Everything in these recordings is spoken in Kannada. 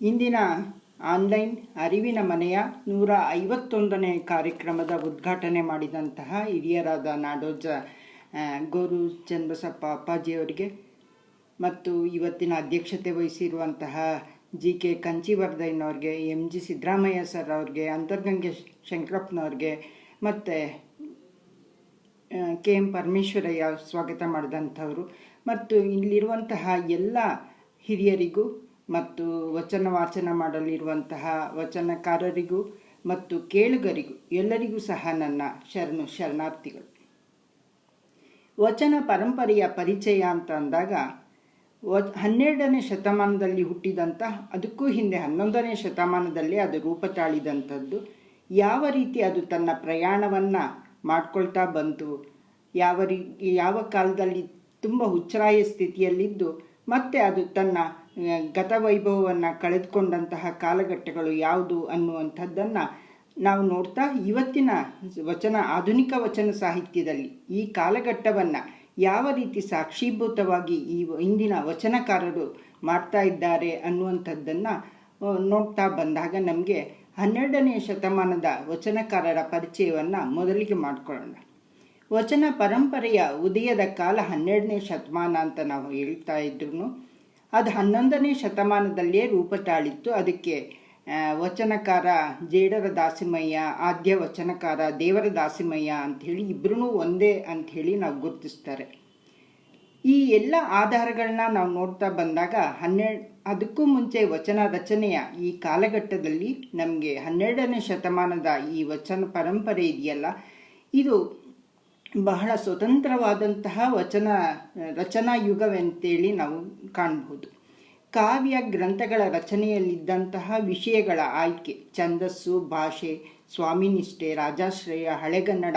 ಇಂದಿನ ಆನ್ಲೈನ್ ಅರಿವಿನ ಮನೆಯ 151ನೇ ಕಾರ್ಯಕ್ರಮದ ಉದ್ಘಾಟನೆ ಮಾಡಿದಂತಹ ಹಿರಿಯರಾದ ನಾಡೋಜ ಗೋರು ಚನ್ನಬಸಪ್ಪ ಅಪ್ಪಾಜಿಯವರಿಗೆ ಮತ್ತು ಇವತ್ತಿನ ಅಧ್ಯಕ್ಷತೆ ವಹಿಸಿರುವಂತಹ ಕೆ ಕಂಚಿವರ್ಧಯ್ಯನವ್ರಿಗೆ, ಜಿ ಸಿದ್ದರಾಮಯ್ಯ ಸರ್ ಅವ್ರಿಗೆ, ಅಂತರ್ಗಂಗೆ ಶಂಕರಪ್ಪನವ್ರಿಗೆ ಮತ್ತು ಎಂ ಪರಮೇಶ್ವರಯ್ಯ ಸ್ವಾಗತ ಮಾಡಿದಂಥವರು ಮತ್ತು ಇಲ್ಲಿರುವಂತಹ ಎಲ್ಲ ಹಿರಿಯರಿಗೂ ಮತ್ತು ವಚನ ವಾಚನ ಮಾಡಲಿರುವಂತಹ ವಚನಕಾರರಿಗೂ ಮತ್ತು ಕೇಳುಗರಿಗೂ ಎಲ್ಲರಿಗೂ ಸಹ ನನ್ನ ಶರಣಾರ್ಥಿಗಳು. ವಚನ ಪರಂಪರೆಯ ಪರಿಚಯ ಅಂತ ಅಂದಾಗ 12ನೇ ಶತಮಾನದಲ್ಲಿ ಹುಟ್ಟಿದಂಥ, ಅದಕ್ಕೂ ಹಿಂದೆ 11ನೇ ಶತಮಾನದಲ್ಲಿ ಅದು ರೂಪ ತಾಳಿದಂಥದ್ದು. ಯಾವ ರೀತಿ ಅದು ತನ್ನ ಪ್ರಯಾಣವನ್ನು ಮಾಡ್ಕೊಳ್ತಾ ಬಂತು, ಯಾವ ಕಾಲದಲ್ಲಿ ತುಂಬ ಹುಚ್ಚರಾಯ ಸ್ಥಿತಿಯಲ್ಲಿದ್ದು ಮತ್ತೆ ಅದು ತನ್ನ ಗತವೈಭವವನ್ನು ಕಳೆದುಕೊಂಡಂತಹ ಕಾಲಘಟ್ಟಗಳು ಯಾವುದು ಅನ್ನುವಂಥದ್ದನ್ನು ನಾವು ನೋಡ್ತಾ, ಇವತ್ತಿನ ಆಧುನಿಕ ವಚನ ಸಾಹಿತ್ಯದಲ್ಲಿ ಈ ಕಾಲಘಟ್ಟವನ್ನು ಯಾವ ರೀತಿ ಸಾಕ್ಷೀಭೂತವಾಗಿ ಇಂದಿನ ವಚನಕಾರರು ಮಾಡ್ತಾ ಇದ್ದಾರೆ ಅನ್ನುವಂಥದ್ದನ್ನು ನೋಡ್ತಾ ಬಂದಾಗ ನಮಗೆ 12ನೇ ಶತಮಾನದ ವಚನಕಾರರ ಪರಿಚಯವನ್ನು ಮೊದಲಿಗೆ ಮಾಡಿಕೊಳ್ಳೋಣ. ವಚನ ಪರಂಪರೆಯ ಉದಯದ ಕಾಲ 12ನೇ ಶತಮಾನ ಅಂತ ನಾವು ಹೇಳ್ತಾ ಇದ್ರು, ಅದು 11ನೇ ಶತಮಾನದಲ್ಲೇ ರೂಪ ತಾಳಿತ್ತು. ಅದಕ್ಕೆ ವಚನಕಾರ ಜೇಡರ ದಾಸಿಮಯ್ಯ, ಆದ್ಯ ವಚನಕಾರ ದೇವರ ದಾಸಿಮಯ್ಯ ಅಂಥೇಳಿ ಇಬ್ಬರೂ ಒಂದೇ ಅಂಥೇಳಿ ನಾವು ಗುರುತಿಸ್ತಾರೆ. ಈ ಎಲ್ಲ ಆಧಾರಗಳನ್ನ ನಾವು ನೋಡ್ತಾ ಬಂದಾಗ ಅದಕ್ಕೂ ಮುಂಚೆ ವಚನ ರಚನೆಯ ಈ ಕಾಲಘಟ್ಟದಲ್ಲಿ ನಮಗೆ 12ನೇ ಶತಮಾನದ ಈ ವಚನ ಪರಂಪರೆ ಇದೆಯಲ್ಲ, ಇದು ಬಹಳ ಸ್ವತಂತ್ರವಾದಂತಹ ವಚನ ರಚನಾ ಯುಗವೆಂತೇಳಿ ನಾವು ಕಾಣಬಹುದು. ಕಾವ್ಯ ಗ್ರಂಥಗಳ ರಚನೆಯಲ್ಲಿದ್ದಂತಹ ವಿಷಯಗಳ ಆಯ್ಕೆ, ಛಂದಸ್ಸು, ಭಾಷೆ, ಸ್ವಾಮಿನಿಷ್ಠೆ, ರಾಜಾಶ್ರಯ, ಹಳೆಗನ್ನಡ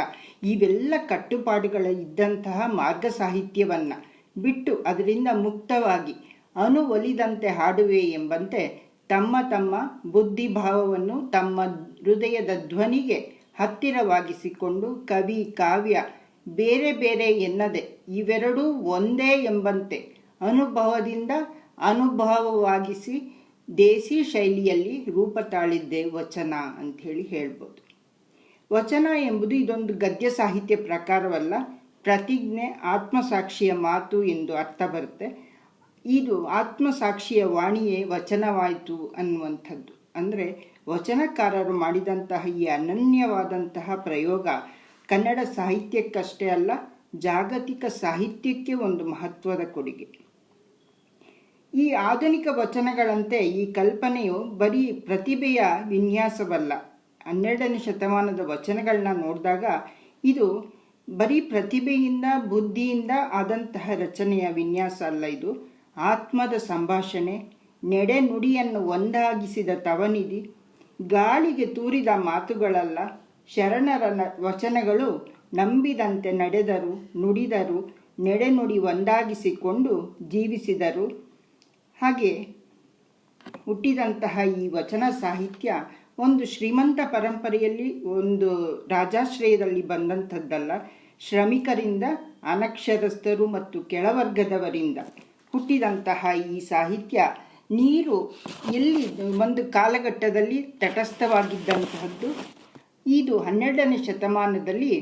ಇವೆಲ್ಲ ಕಟ್ಟುಪಾಡುಗಳ ಇದ್ದಂತಹ ಮಾರ್ಗ ಸಾಹಿತ್ಯವನ್ನು ಬಿಟ್ಟು ಅದರಿಂದ ಮುಕ್ತವಾಗಿ ಅನುವಲಿದಂತೆ ಹಾಡುವೆ ಎಂಬಂತೆ ತಮ್ಮ ತಮ್ಮ ಬುದ್ಧಿಭಾವವನ್ನು ತಮ್ಮ ಹೃದಯದ ಧ್ವನಿಗೆ ಹತ್ತಿರವಾಗಿಸಿಕೊಂಡು ಕವಿ ಕಾವ್ಯ ಬೇರೆ ಬೇರೆ ಎನ್ನದೆ ಇವೆರಡೂ ಒಂದೇ ಎಂಬಂತೆ ಅನುಭವದಿಂದ ಅನುಭವವಾಗಿಸಿ ದೇಸಿ ಶೈಲಿಯಲ್ಲಿ ರೂಪ ತಾಳಿದ್ದೆ ವಚನ ಅಂಥೇಳಿ ಹೇಳ್ಬೋದು. ವಚನ ಎಂಬುದು ಇದೊಂದು ಗದ್ಯ ಸಾಹಿತ್ಯ ಪ್ರಕಾರವಲ್ಲ, ಪ್ರತಿಜ್ಞೆ, ಆತ್ಮಸಾಕ್ಷಿಯ ಮಾತು ಎಂದು ಅರ್ಥ ಬರುತ್ತೆ. ಇದು ಆತ್ಮಸಾಕ್ಷಿಯ ವಾಣಿಯೇ ವಚನವಾಯಿತು ಅನ್ನುವಂಥದ್ದು. ಅಂದರೆ ವಚನಕಾರರು ಮಾಡಿದಂತಹ ಈ ಅನನ್ಯವಾದಂತಹ ಪ್ರಯೋಗ ಕನ್ನಡ ಸಾಹಿತ್ಯಕ್ಕಷ್ಟೇ ಅಲ್ಲ, ಜಾಗತಿಕ ಸಾಹಿತ್ಯಕ್ಕೆ ಒಂದು ಮಹತ್ವದ ಕೊಡುಗೆ. ಈ ಆಧುನಿಕ ವಚನಗಳಂತೆ ಈ ಕಲ್ಪನೆಯು ಬರೀ ಪ್ರತಿಭೆಯ ವಿನ್ಯಾಸವಲ್ಲ. 12ನೇ ಶತಮಾನದ ವಚನಗಳನ್ನ ನೋಡಿದಾಗ ಇದು ಬರೀ ಪ್ರತಿಭೆಯಿಂದ ಬುದ್ಧಿಯಿಂದ ಆದಂತಹ ರಚನೆಯ ವಿನ್ಯಾಸ ಅಲ್ಲ, ಇದು ಆತ್ಮದ ಸಂಭಾಷಣೆ, ನೆಡೆ ನುಡಿಯನ್ನು ಒಂದಾಗಿಸಿದ ತವನಿಧಿ, ಗಾಳಿಗೆ ತೂರಿದ ಮಾತುಗಳಲ್ಲ. ಶರಣರ ವಚನಗಳು ನಂಬಿದಂತೆ ನಡೆದರು, ನುಡಿದರು, ನೆಡೆನುಡಿ ಒಂದಾಗಿಸಿಕೊಂಡು ಜೀವಿಸಿದರು. ಹಾಗೆ ಹುಟ್ಟಿದಂತಹ ಈ ವಚನ ಸಾಹಿತ್ಯ ಒಂದು ಶ್ರೀಮಂತ ಪರಂಪರೆಯಲ್ಲಿ, ಒಂದು ರಾಜಾಶ್ರಯದಲ್ಲಿ ಬಂದಂಥದ್ದಲ್ಲ. ಶ್ರಮಿಕರಿಂದ, ಅನಕ್ಷರಸ್ಥರು ಮತ್ತು ಕೆಳವರ್ಗದವರಿಂದ ಹುಟ್ಟಿದಂತಹ ಈ ಸಾಹಿತ್ಯ ನೀರು ಎಲ್ಲಿ ಒಂದು ಕಾಲಘಟ್ಟದಲ್ಲಿ ತಟಸ್ಥವಾಗಿದ್ದಂತಹದ್ದು, ಇದು 12ನೇ ಶತಮಾನದಲ್ಲಿ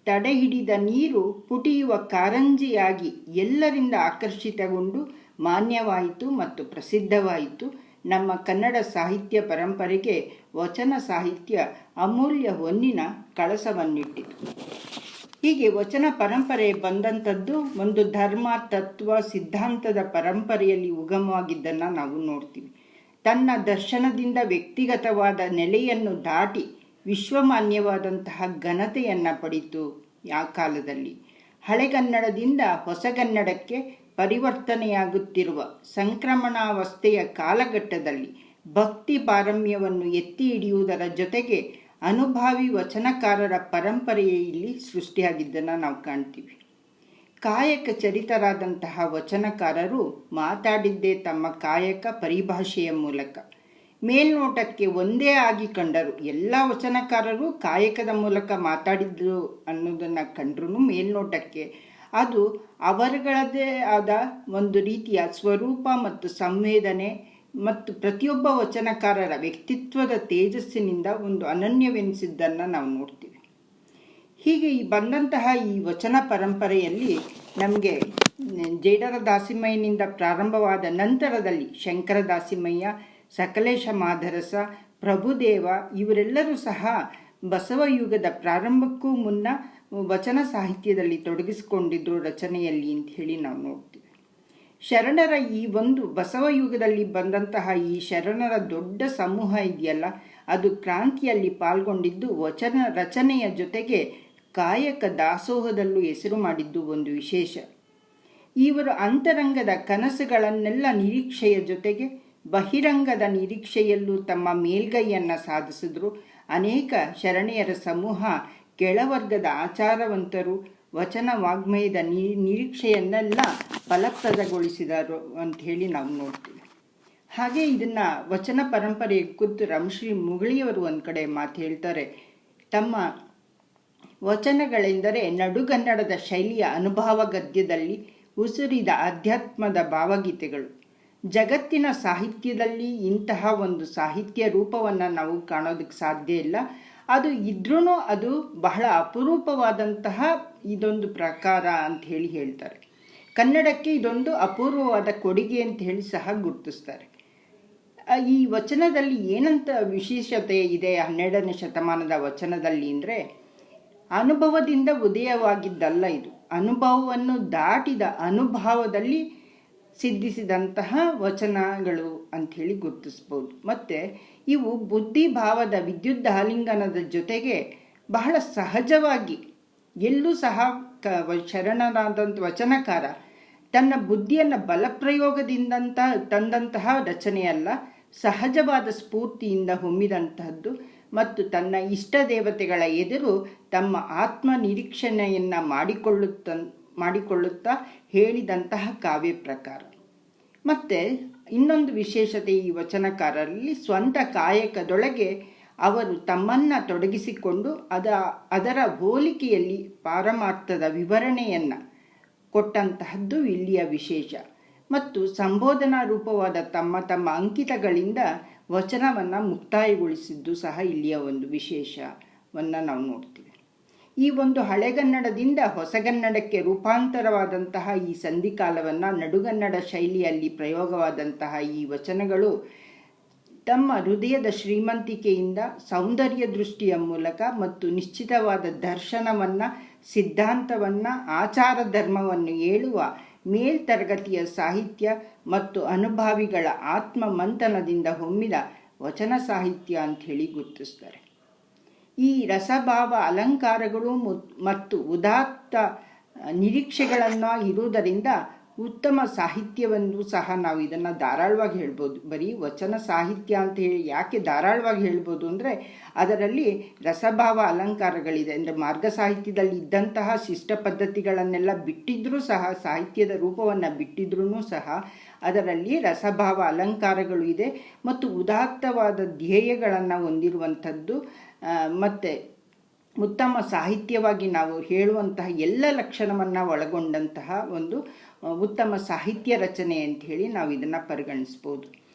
ತಡೆ ಹಿಡಿದ ನೀರು ಪುಟಿಯುವ ಕಾರಂಜಿಯಾಗಿ ಎಲ್ಲರಿಂದ ಆಕರ್ಷಿತಗೊಂಡು ಮಾನ್ಯವಾಯಿತು ಮತ್ತು ಪ್ರಸಿದ್ಧವಾಯಿತು. ನಮ್ಮ ಕನ್ನಡ ಸಾಹಿತ್ಯ ಪರಂಪರೆಗೆ ವಚನ ಸಾಹಿತ್ಯ ಅಮೂಲ್ಯ ಹೊನ್ನಿನ ಕಳಸವನ್ನಿಟ್ಟಿತು. ಹೀಗೆ ವಚನ ಪರಂಪರೆ ಬಂದಂಥದ್ದು ಒಂದು ಧರ್ಮ, ತತ್ವ, ಸಿದ್ಧಾಂತದ ಪರಂಪರೆಯಲ್ಲಿ ಉಗಮವಾಗಿದ್ದನ್ನು ನಾವು ನೋಡ್ತೀವಿ. ತನ್ನ ದರ್ಶನದಿಂದ ವ್ಯಕ್ತಿಗತವಾದ ನೆಲೆಯನ್ನು ದಾಟಿ ವಿಶ್ವಮಾನ್ಯವಾದಂತಹ ಘನತೆಯನ್ನು ಪಡಿತು. ಆ ಕಾಲದಲ್ಲಿ ಹಳೆಗನ್ನಡದಿಂದ ಹೊಸಗನ್ನಡಕ್ಕೆ ಪರಿವರ್ತನೆಯಾಗುತ್ತಿರುವ ಸಂಕ್ರಮಣಾವಸ್ಥೆಯ ಕಾಲಘಟ್ಟದಲ್ಲಿ ಭಕ್ತಿ ಪಾರಮ್ಯವನ್ನು ಎತ್ತಿ ಹಿಡಿಯುವುದರ ಜೊತೆಗೆ ಅನುಭಾವಿ ವಚನಕಾರರ ಪರಂಪರೆಯೇ ಇಲ್ಲಿ ಸೃಷ್ಟಿಯಾಗಿದ್ದನ್ನು ನಾವು ಕಾಣ್ತೀವಿ. ಕಾಯಕ ಚರಿತರಾದಂತಹ ವಚನಕಾರರು ಮಾತಾಡಿದ್ದೇ ತಮ್ಮ ಕಾಯಕ ಪರಿಭಾಷೆಯ ಮೂಲಕ. ಮೇಲ್ನೋಟಕ್ಕೆ ಒಂದೇ ಆಗಿ ಕಂಡರು, ಎಲ್ಲ ವಚನಕಾರರು ಕಾಯಕದ ಮೂಲಕ ಮಾತಾಡಿದ್ರು ಅನ್ನೋದನ್ನು ಕಂಡ್ರೂ ಮೇಲ್ನೋಟಕ್ಕೆ ಅದು ಅವರುಗಳದೇ ಆದ ಒಂದು ರೀತಿಯ ಸ್ವರೂಪ ಮತ್ತು ಸಂವೇದನೆ ಮತ್ತು ಪ್ರತಿಯೊಬ್ಬ ವಚನಕಾರರ ವ್ಯಕ್ತಿತ್ವದ ತೇಜಸ್ಸಿನಿಂದ ಒಂದು ಅನನ್ಯವೆನಿಸಿದ್ದನ್ನು ನಾವು ನೋಡ್ತೀವಿ. ಹೀಗೆ ಬಂದಂತಹ ಈ ವಚನ ಪರಂಪರೆಯಲ್ಲಿ ನಮಗೆ ಜೇಡರ ದಾಸಿಮಯ್ಯನಿಂದ ಪ್ರಾರಂಭವಾದ ನಂತರದಲ್ಲಿ ಶಂಕರ ದಾಸಿಮಯ್ಯ, ಸಕಲೇಶ ಮಾಧರಸ, ಪ್ರಭುದೇವ ಇವರೆಲ್ಲರೂ ಸಹ ಬಸವಯುಗದ ಪ್ರಾರಂಭಕ್ಕೂ ಮುನ್ನ ವಚನ ಸಾಹಿತ್ಯದಲ್ಲಿ ತೊಡಗಿಸಿಕೊಂಡಿದ್ರು ರಚನೆಯಲ್ಲಿ ಅಂತ ಹೇಳಿ ನಾವು ನೋಡ್ತೀವಿ. ಶರಣರ ಈ ಒಂದು ಬಸವಯುಗದಲ್ಲಿ ಬಂದಂತಹ ಈ ಶರಣರ ದೊಡ್ಡ ಸಮೂಹ ಇದೆಯಲ್ಲ, ಅದು ಕ್ರಾಂತಿಯಲ್ಲಿ ಪಾಲ್ಗೊಂಡಿದ್ದು ವಚನ ರಚನೆಯ ಜೊತೆಗೆ ಕಾಯಕ ದಾಸೋಹದಲ್ಲೂ ಹೆಸರು ಮಾಡಿದ್ದು ಒಂದು ವಿಶೇಷ. ಇವರು ಅಂತರಂಗದ ಕನಸುಗಳನ್ನೆಲ್ಲ ನಿರೀಕ್ಷೆಯ ಜೊತೆಗೆ ಬಹಿರಂಗದ ನಿರೀಕ್ಷೆಯಲ್ಲೂ ತಮ್ಮ ಮೇಲ್ಗೈಯನ್ನು ಸಾಧಿಸಿದ್ರು. ಅನೇಕ ಶರಣೆಯರ ಸಮೂಹ ಕೆಳವರ್ಗದ ಆಚಾರವಂತರು ವಚನ ವಾಗ್ಮಯದ ನಿರೀಕ್ಷೆಯನ್ನೆಲ್ಲ ಫಲಪ್ರದಗೊಳಿಸಿದರು ಅಂತ ಹೇಳಿ ನಾವು ನೋಡ್ತೀವಿ. ಹಾಗೆ ಇದನ್ನು ವಚನ ಪರಂಪರೆ ಕುರಿತು ರಮಶ್ರೀ ಮುಗಳಿಯವರು ಒಂದು ಕಡೆ ಮಾತು ಹೇಳ್ತಾರೆ. ತಮ್ಮ ವಚನಗಳೆಂದರೆ ನಡುಗನ್ನಡದ ಶೈಲಿಯ ಅನುಭವ ಗದ್ಯದಲ್ಲಿ ಉಸುರಿದ ಅಧ್ಯಾತ್ಮದ ಭಾವಗೀತೆಗಳು. ಜಗತ್ತಿನ ಸಾಹಿತ್ಯದಲ್ಲಿ ಇಂತಹ ಒಂದು ಸಾಹಿತ್ಯ ರೂಪವನ್ನು ನಾವು ಕಾಣೋದಕ್ಕೆ ಸಾಧ್ಯ ಇಲ್ಲ. ಅದು ಇದ್ರೂ ಅದು ಬಹಳ ಅಪರೂಪವಾದಂತಹ ಇದೊಂದು ಪ್ರಕಾರ ಅಂತ ಹೇಳಿ ಹೇಳ್ತಾರೆ. ಕನ್ನಡಕ್ಕೆ ಇದೊಂದು ಅಪೂರ್ವವಾದ ಕೊಡುಗೆ ಅಂತ ಹೇಳಿ ಸಹ ಗುರುತಿಸ್ತಾರೆ. ಈ ವಚನದಲ್ಲಿ ಏನಂತ ವಿಶೇಷತೆ ಇದೆ 12ನೇ ಶತಮಾನದ ವಚನದಲ್ಲಿ ಅಂದರೆ, ಅನುಭವದಿಂದ ಉದಯವಾಗಿದ್ದಲ್ಲ, ಇದು ಅನುಭವವನ್ನು ದಾಟಿದ ಅನುಭವದಲ್ಲಿ ಸಿದ್ಧಿಸಿದಂತಹ ವಚನಗಳು ಅಂಥೇಳಿ ಗುರುತಿಸ್ಬೋದು. ಮತ್ತು ಇವು ಬುದ್ಧಿಭಾವದ ವಿದ್ಯುತ್ ಆಲಿಂಗನದ ಜೊತೆಗೆ ಬಹಳ ಸಹಜವಾಗಿ ಎಲ್ಲೂ ಸಹ ಶರಣರಾದಂಥ ವಚನಕಾರ ತನ್ನ ಬುದ್ಧಿಯನ್ನು ಬಲಪ್ರಯೋಗದಿಂದ ತಂದಂತಹ ರಚನೆಯಲ್ಲ, ಸಹಜವಾದ ಸ್ಫೂರ್ತಿಯಿಂದ ಹೊಮ್ಮಿದಂತಹದ್ದು ಮತ್ತು ತನ್ನ ಇಷ್ಟ ದೇವತೆಗಳ ಎದುರು ತಮ್ಮ ಆತ್ಮ ನಿರೀಕ್ಷಣೆಯನ್ನು ಮಾಡಿಕೊಳ್ಳುತ್ತಾ ಹೇಳಿದಂತಹ ಕಾವ್ಯ ಪ್ರಕಾರ. ಮತ್ತು ಇನ್ನೊಂದು ವಿಶೇಷತೆ ಈ ವಚನಕಾರರಲ್ಲಿ ಸ್ವಂತ ಕಾಯಕದೊಳಗೆ ಅವರು ತಮ್ಮನ್ನು ತೊಡಗಿಸಿಕೊಂಡು ಅದರ ಹೋಲಿಕೆಯಲ್ಲಿ ಪಾರಮಾರ್ಥದ ವಿವರಣೆಯನ್ನು ಕೊಟ್ಟಂತಹದ್ದು ಇಲ್ಲಿಯ ವಿಶೇಷ. ಮತ್ತು ಸಂಬೋಧನಾ ರೂಪವಾದ ತಮ್ಮ ಅಂಕಿತಗಳಿಂದ ವಚನವನ್ನು ಮುಕ್ತಾಯಗೊಳಿಸಿದ್ದು ಸಹ ಇಲ್ಲಿಯ ಒಂದು ವಿಶೇಷವನ್ನು ನಾವು ನೋಡ್ತೀವಿ. ಈ ಒಂದು ಹಳೆಗನ್ನಡದಿಂದ ಹೊಸಗನ್ನಡಕ್ಕೆ ರೂಪಾಂತರವಾದಂತಹ ಈ ಸಂಧಿಕಾಲವನ್ನು ನಡುಗನ್ನಡ ಶೈಲಿಯಲ್ಲಿ ಪ್ರಯೋಗವಾದಂತಹ ಈ ವಚನಗಳು ತಮ್ಮ ಹೃದಯದ ಶ್ರೀಮಂತಿಕೆಯಿಂದ ಸೌಂದರ್ಯ ದೃಷ್ಟಿಯ ಮೂಲಕ ಮತ್ತು ನಿಶ್ಚಿತವಾದ ದರ್ಶನವನ್ನು, ಸಿದ್ಧಾಂತವನ್ನು, ಆಚಾರ ಧರ್ಮವನ್ನು ಹೇಳುವ ಮೇಲ್ತರಗತಿಯ ಸಾಹಿತ್ಯ ಮತ್ತು ಅನುಭಾವಿಗಳ ಆತ್ಮ ಮಂಥನದಿಂದ ಹೊಮ್ಮಿದ ವಚನ ಸಾಹಿತ್ಯ ಅಂಥೇಳಿ ಗುರುತಿಸ್ತಾರೆ. ಈ ರಸಭಾವ ಅಲಂಕಾರಗಳು ಮತ್ತು ಉದಾತ್ತ ನಿರೀಕ್ಷೆಗಳನ್ನು ಇರುವುದರಿಂದ ಉತ್ತಮ ಸಾಹಿತ್ಯವನ್ನು ಸಹ ನಾವು ಇದನ್ನು ಧಾರಾಳವಾಗಿ ಹೇಳ್ಬೋದು. ಬರೀ ವಚನ ಸಾಹಿತ್ಯ ಅಂತ ಹೇಳಿ ಯಾಕೆ ಧಾರಾಳವಾಗಿ ಹೇಳ್ಬೋದು ಅಂದರೆ, ಅದರಲ್ಲಿ ರಸಭಾವ ಅಲಂಕಾರಗಳಿದೆ. ಅಂದರೆ ಮಾರ್ಗ ಸಾಹಿತ್ಯದಲ್ಲಿ ಇದ್ದಂತಹ ಶಿಷ್ಟ ಪದ್ಧತಿಗಳನ್ನೆಲ್ಲ ಬಿಟ್ಟಿದ್ರೂ ಸಹ, ಸಾಹಿತ್ಯದ ರೂಪವನ್ನು ಬಿಟ್ಟಿದ್ರೂ ಸಹ ಅದರಲ್ಲಿ ರಸಭಾವ ಅಲಂಕಾರಗಳು ಇದೆ ಮತ್ತು ಉದಾತ್ತವಾದ ಧ್ಯೇಯಗಳನ್ನು ಹೊಂದಿರುವಂಥದ್ದು ಮತ್ತು ಉತ್ತಮ ಸಾಹಿತ್ಯವಾಗಿ ನಾವು ಹೇಳುವಂತಹ ಎಲ್ಲ ಲಕ್ಷಣವನ್ನು ಒಳಗೊಂಡಂತಹ ಒಂದು ಉತ್ತಮ ಸಾಹಿತ್ಯ ರಚನೆ ಅಂತ ಹೇಳಿ ನಾವು ಇದನ್ನು ಪರಿಗಣಿಸ್ಬೋದು.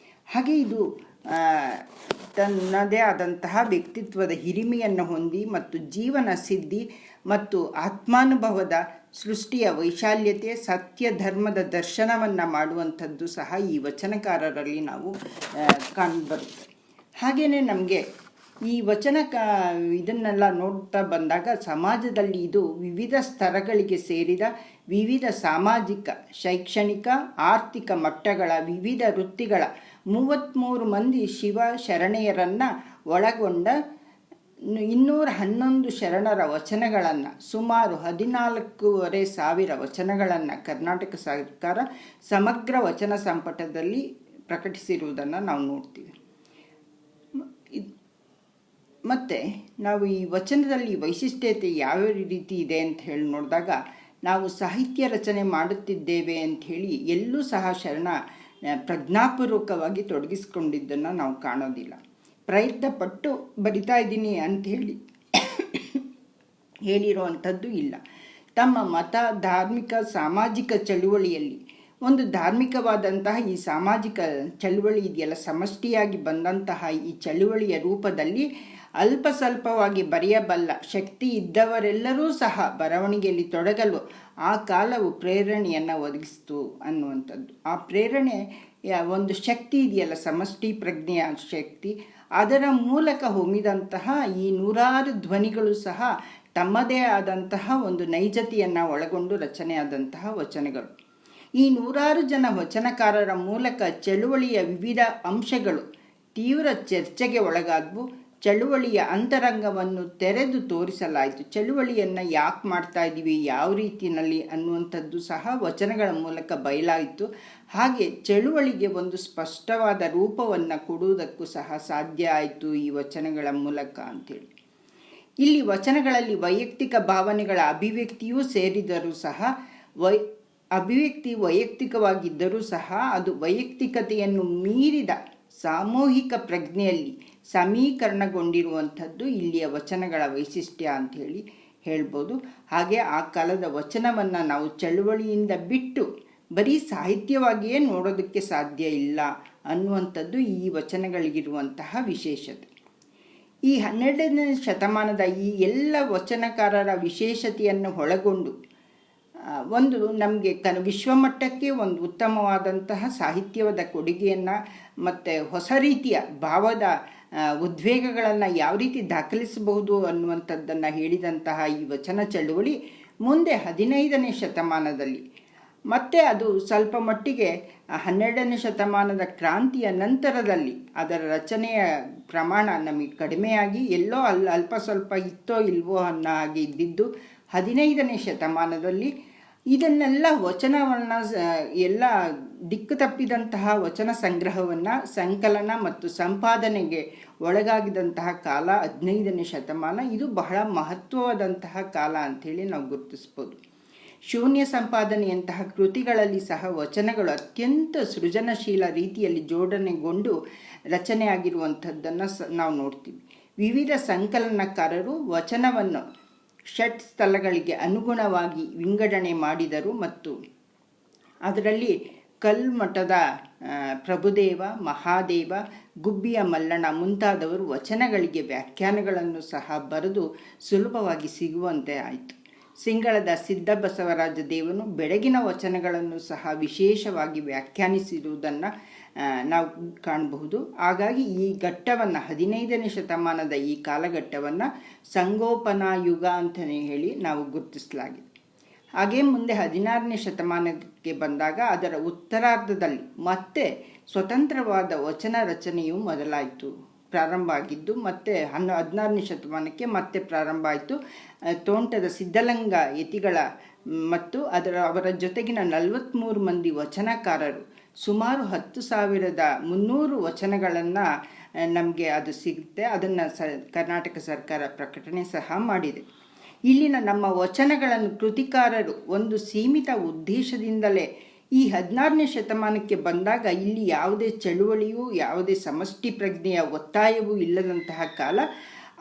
ಹಾಗೆ ಇದು ತನ್ನದೇ ಆದಂತಹ ವ್ಯಕ್ತಿತ್ವದ ಹಿರಿಮೆಯನ್ನು ಹೊಂದಿ ಮತ್ತು ಜೀವನ ಸಿದ್ಧಿ ಮತ್ತು ಆತ್ಮಾನುಭವದ ಸೃಷ್ಟಿಯ ವೈಶಾಲ್ಯತೆ, ಸತ್ಯ ಧರ್ಮದ ದರ್ಶನವನ್ನು ಮಾಡುವಂಥದ್ದು ಸಹ ಈ ವಚನಕಾರರಲ್ಲಿ ನಾವು ಕಾಣಬರುತ್ತೆ. ಹಾಗೆಯೇ ನಮಗೆ ಈ ಇದನ್ನೆಲ್ಲ ನೋಡ್ತಾ ಬಂದಾಗ ಸಮಾಜದಲ್ಲಿ ಇದು ವಿವಿಧ ಸ್ತರಗಳಿಗೆ ಸೇರಿದ ವಿವಿಧ ಸಾಮಾಜಿಕ, ಶೈಕ್ಷಣಿಕ, ಆರ್ಥಿಕ ಮಟ್ಟಗಳ ವಿವಿಧ ವೃತ್ತಿಗಳ 33 ಮಂದಿ ಶಿವ ಶರಣೆಯರನ್ನು ಒಳಗೊಂಡ 211 ಶರಣರ ವಚನಗಳನ್ನು, ಸುಮಾರು 14,500 ವಚನಗಳನ್ನು ಕರ್ನಾಟಕ ಸರ್ಕಾರ ಸಮಗ್ರ ವಚನ ಸಂಪುಟದಲ್ಲಿ ಪ್ರಕಟಿಸಿರುವುದನ್ನು ನಾವು ನೋಡ್ತೀವಿ. ಮತ್ತು ನಾವು ಈ ವಚನದಲ್ಲಿ ವೈಶಿಷ್ಟ್ಯತೆ ಯಾವ ರೀತಿ ಇದೆ ಅಂತ ಹೇಳಿ ನೋಡಿದಾಗ, ನಾವು ಸಾಹಿತ್ಯ ರಚನೆ ಮಾಡುತ್ತಿದ್ದೇವೆ ಅಂಥೇಳಿ ಎಲ್ಲೂ ಸಹ ಶರಣ ಪ್ರಜ್ಞಾಪೂರ್ವಕವಾಗಿ ತೊಡಗಿಸ್ಕೊಂಡಿದ್ದನ್ನು ನಾವು ಕಾಣೋದಿಲ್ಲ. ಪ್ರಯತ್ನಪಟ್ಟು ಬರಿತಾ ಇದ್ದೀನಿ ಅಂಥೇಳಿ ಹೇಳಿರುವಂಥದ್ದು ಇಲ್ಲ. ತಮ್ಮ ಮತ, ಧಾರ್ಮಿಕ, ಸಾಮಾಜಿಕ ಚಳುವಳಿಯಲ್ಲಿ ಒಂದು ಧಾರ್ಮಿಕವಾದಂತಹ ಈ ಸಾಮಾಜಿಕ ಚಳುವಳಿ ಇದೆಯಲ್ಲ, ಸಮಷ್ಟಿಯಾಗಿ ಬಂದಂತಹ ಈ ಚಳುವಳಿಯ ರೂಪದಲ್ಲಿ ಅಲ್ಪ ಸ್ವಲ್ಪವಾಗಿ ಬರೆಯಬಲ್ಲ ಶಕ್ತಿ ಇದ್ದವರೆಲ್ಲರೂ ಸಹ ಬರವಣಿಗೆಯಲ್ಲಿ ತೊಡಗಲು ಆ ಕಾಲವು ಪ್ರೇರಣೆಯನ್ನು ಒದಗಿಸ್ತು ಅನ್ನುವಂಥದ್ದು. ಆ ಪ್ರೇರಣೆಯ ಒಂದು ಶಕ್ತಿ ಇದೆಯಲ್ಲ, ಸಮಷ್ಟಿ ಪ್ರಜ್ಞೆಯ ಶಕ್ತಿ, ಅದರ ಮೂಲಕ ಹೊಮ್ಮಿದಂತಹ ಈ ನೂರಾರು ಧ್ವನಿಗಳು ಸಹ ತಮ್ಮದೇ ಆದಂತಹ ಒಂದು ನೈಜತೆಯನ್ನು ಒಳಗೊಂಡು ರಚನೆಯಾದಂತಹ ವಚನಗಳು. ಈ ನೂರಾರು ಜನ ವಚನಕಾರರ ಮೂಲಕ ಚಳುವಳಿಯ ವಿವಿಧ ಅಂಶಗಳು ತೀವ್ರ ಚರ್ಚೆಗೆ ಒಳಗಾದವು. ಚಳುವಳಿಯ ಅಂತರಂಗವನ್ನು ತೆರೆದು ತೋರಿಸಲಾಯಿತು. ಚಳುವಳಿಯನ್ನು ಯಾಕೆ ಮಾಡ್ತಾ ಇದ್ದೀವಿ, ಯಾವ ರೀತಿಯಲ್ಲಿ ಅನ್ನುವಂಥದ್ದು ಸಹ ವಚನಗಳ ಮೂಲಕ ಬಯಲಾಯಿತು. ಹಾಗೆ ಚಳುವಳಿಗೆ ಒಂದು ಸ್ಪಷ್ಟವಾದ ರೂಪವನ್ನು ಕೊಡುವುದಕ್ಕೂ ಸಹ ಸಾಧ್ಯ ಆಯಿತು ಈ ವಚನಗಳ ಮೂಲಕ ಅಂತೇಳಿ. ಇಲ್ಲಿ ವಚನಗಳಲ್ಲಿ ವೈಯಕ್ತಿಕ ಭಾವನೆಗಳ ಅಭಿವ್ಯಕ್ತಿಯೂ ಸೇರಿದರೂ ಸಹ ಅಭಿವ್ಯಕ್ತಿ ವೈಯಕ್ತಿಕವಾಗಿದ್ದರೂ ಸಹ ಅದು ವೈಯಕ್ತಿಕತೆಯನ್ನು ಮೀರಿದ ಸಾಮೂಹಿಕ ಪ್ರಜ್ಞೆಯಲ್ಲಿ ಸಮೀಕರಣಗೊಂಡಿರುವಂಥದ್ದು ಇಲ್ಲಿಯ ವಚನಗಳ ವೈಶಿಷ್ಟ್ಯ ಅಂಥೇಳಿ ಹೇಳ್ಬೋದು. ಹಾಗೆ ಆ ಕಾಲದ ವಚನವನ್ನು ನಾವು ಚಳುವಳಿಯಿಂದ ಬಿಟ್ಟು ಬರೀ ಸಾಹಿತ್ಯವಾಗಿಯೇ ನೋಡೋದಕ್ಕೆ ಸಾಧ್ಯ ಇಲ್ಲ ಅನ್ನುವಂಥದ್ದು ಈ ವಚನಗಳಿಗಿರುವಂತಹ ವಿಶೇಷತೆ. ಈ 12ನೇ ಶತಮಾನದ ಈ ಎಲ್ಲ ವಚನಕಾರರ ವಿಶೇಷತೆಯನ್ನು ಒಳಗೊಂಡು ಒಂದು ನಮಗೆ ವಿಶ್ವಮಟ್ಟಕ್ಕೆ ಒಂದು ಉತ್ತಮವಾದಂತಹ ಸಾಹಿತ್ಯದ ಕೊಡುಗೆಯನ್ನು ಮತ್ತು ಹೊಸ ರೀತಿಯ ಭಾವದ ಉದ್ವೇಗಗಳನ್ನು ಯಾವ ರೀತಿ ದಾಖಲಿಸಬಹುದು ಅನ್ನುವಂಥದ್ದನ್ನು ಹೇಳಿದಂತಹ ಈ ವಚನ ಚಳುವಳಿ ಮುಂದೆ 15ನೇ ಶತಮಾನದಲ್ಲಿ ಮತ್ತು ಅದು ಸ್ವಲ್ಪ ಮಟ್ಟಿಗೆ 12ನೇ ಶತಮಾನದ ಕ್ರಾಂತಿಯ ನಂತರದಲ್ಲಿ ಅದರ ರಚನೆಯ ಪ್ರಮಾಣ ನಮಗೆ ಕಡಿಮೆಯಾಗಿ ಎಲ್ಲೋ ಅಲ್ಪ ಸ್ವಲ್ಪ ಇತ್ತೋ ಇಲ್ವೋ ಅನ್ನೋ ಹಾಗೆ ಇದ್ದಿದ್ದು 15ನೇ ಶತಮಾನದಲ್ಲಿ ಇದನ್ನೆಲ್ಲ ವಚನವನ್ನು ಎಲ್ಲ ದಿಕ್ಕು ತಪ್ಪಿದಂತಹ ವಚನ ಸಂಗ್ರಹವನ್ನು ಸಂಕಲನ ಮತ್ತು ಸಂಪಾದನೆಗೆ ಒಳಗಾಗಿದಂತಹ ಕಾಲ 15ನೇ ಶತಮಾನ. ಇದು ಬಹಳ ಮಹತ್ವವಾದಂತಹ ಕಾಲ ಅಂಥೇಳಿ ನಾವು ಗುರುತಿಸ್ಬೋದು. ಶೂನ್ಯ ಸಂಪಾದನೆಯಂತಹ ಕೃತಿಗಳಲ್ಲಿ ಸಹ ವಚನಗಳು ಅತ್ಯಂತ ಸೃಜನಶೀಲ ರೀತಿಯಲ್ಲಿ ಜೋಡಣೆಗೊಂಡು ರಚನೆಯಾಗಿರುವಂಥದ್ದನ್ನು ನಾವು ನೋಡ್ತೀವಿ. ವಿವಿಧ ಸಂಕಲನಕಾರರು ವಚನವನ್ನು ಷಟ್ ಸ್ಥಳಗಳಿಗೆ ಅನುಗುಣವಾಗಿ ವಿಂಗಡಣೆ ಮಾಡಿದರು ಮತ್ತು ಅದರಲ್ಲಿ ಕಲ್ಮಠದ ಪ್ರಭುದೇವ, ಮಹಾದೇವ, ಗುಬ್ಬಿಯ ಮಲ್ಲಣ್ಣ ಮುಂತಾದವರು ವಚನಗಳಿಗೆ ವ್ಯಾಖ್ಯಾನಗಳನ್ನು ಸಹ ಬರೆದು ಸುಲಭವಾಗಿ ಸಿಗುವಂತೆ ಆಯಿತು. ಸಿಂಗಳದ ಸಿದ್ದಬಸವರಾಜ ದೇವನು ಬೆಳಗಿನ ವಚನಗಳನ್ನು ಸಹ ವಿಶೇಷವಾಗಿ ವ್ಯಾಖ್ಯಾನಿಸಿರುವುದನ್ನು ನಾವು ಕಾಣಬಹುದು. ಹಾಗಾಗಿ ಈ ಘಟ್ಟವನ್ನು 15ನೇ ಶತಮಾನದ ಈ ಕಾಲಘಟ್ಟವನ್ನು ಸಂಗೋಪನಾ ಯುಗ ಅಂತಲೇ ಹೇಳಿ ನಾವು ಗುರುತಿಸಲಾಗಿದೆ. ಹಾಗೆ ಮುಂದೆ 16ನೇ ಶತಮಾನಕ್ಕೆ ಬಂದಾಗ ಅದರ ಉತ್ತರಾರ್ಧದಲ್ಲಿ ಮತ್ತೆ ಸ್ವತಂತ್ರವಾದ ವಚನ ರಚನೆಯು ಪ್ರಾರಂಭ ಆಗಿದ್ದು ಮತ್ತೆ 16ನೇ ಶತಮಾನಕ್ಕೆ ಮತ್ತೆ ಪ್ರಾರಂಭ ಆಯಿತು. ತೋಂಟದ ಸಿದ್ಧಲಿಂಗ ಯತಿಗಳ ಮತ್ತು ಅವರ ಜೊತೆಗಿನ 43 ಮಂದಿ ವಚನಕಾರರು ಸುಮಾರು 10,300 ವಚನಗಳನ್ನು ನಮಗೆ ಅದು ಸಿಗುತ್ತೆ. ಅದನ್ನು ಕರ್ನಾಟಕ ಸರ್ಕಾರ ಪ್ರಕಟಣೆ ಸಹ ಮಾಡಿದೆ. ಇಲ್ಲಿನ ನಮ್ಮ ವಚನಗಳನ್ನು ಕೃತಿಕಾರರು ಒಂದು ಸೀಮಿತ ಉದ್ದೇಶದಿಂದಲೇ ಈ 16ನೇ ಶತಮಾನಕ್ಕೆ ಬಂದಾಗ ಇಲ್ಲಿ ಯಾವುದೇ ಚಳುವಳಿಯೂ ಯಾವುದೇ ಸಮಷ್ಟಿ ಪ್ರಜ್ಞೆಯ ಒತ್ತಾಯವೂ ಇಲ್ಲದಂತಹ ಕಾಲ,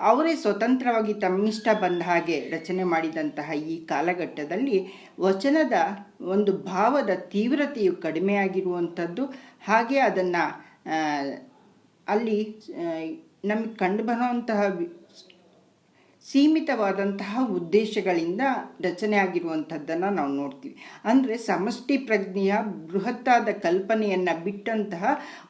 ಅವರೇ ಸ್ವತಂತ್ರವಾಗಿ ತಮ್ಮಿಷ್ಟ ಬಂದ ಹಾಗೆ ರಚನೆ ಮಾಡಿದಂತಹ ಈ ಕಾಲಘಟ್ಟದಲ್ಲಿ ವಚನದ ಒಂದು ಭಾವದ ತೀವ್ರತೆಯು ಕಡಿಮೆಯಾಗಿರುವಂಥದ್ದು. ಹಾಗೆ ಅದನ್ನು ಅಲ್ಲಿ ನಮಗೆ ಕಂಡುಬರುವಂತಹ ಸೀಮಿತವಾದಂತಹ ಉದ್ದೇಶಗಳಿಂದ ರಚನೆ ಆಗಿರುವಂಥದ್ದನ್ನು ನಾವು ನೋಡ್ತೀವಿ. ಅಂದರೆ ಸಮಷ್ಟಿ ಪ್ರಜ್ಞೆಯ ಬೃಹತ್ತಾದ ಕಲ್ಪನೆಯನ್ನು ಬಿಟ್ಟಂತಹ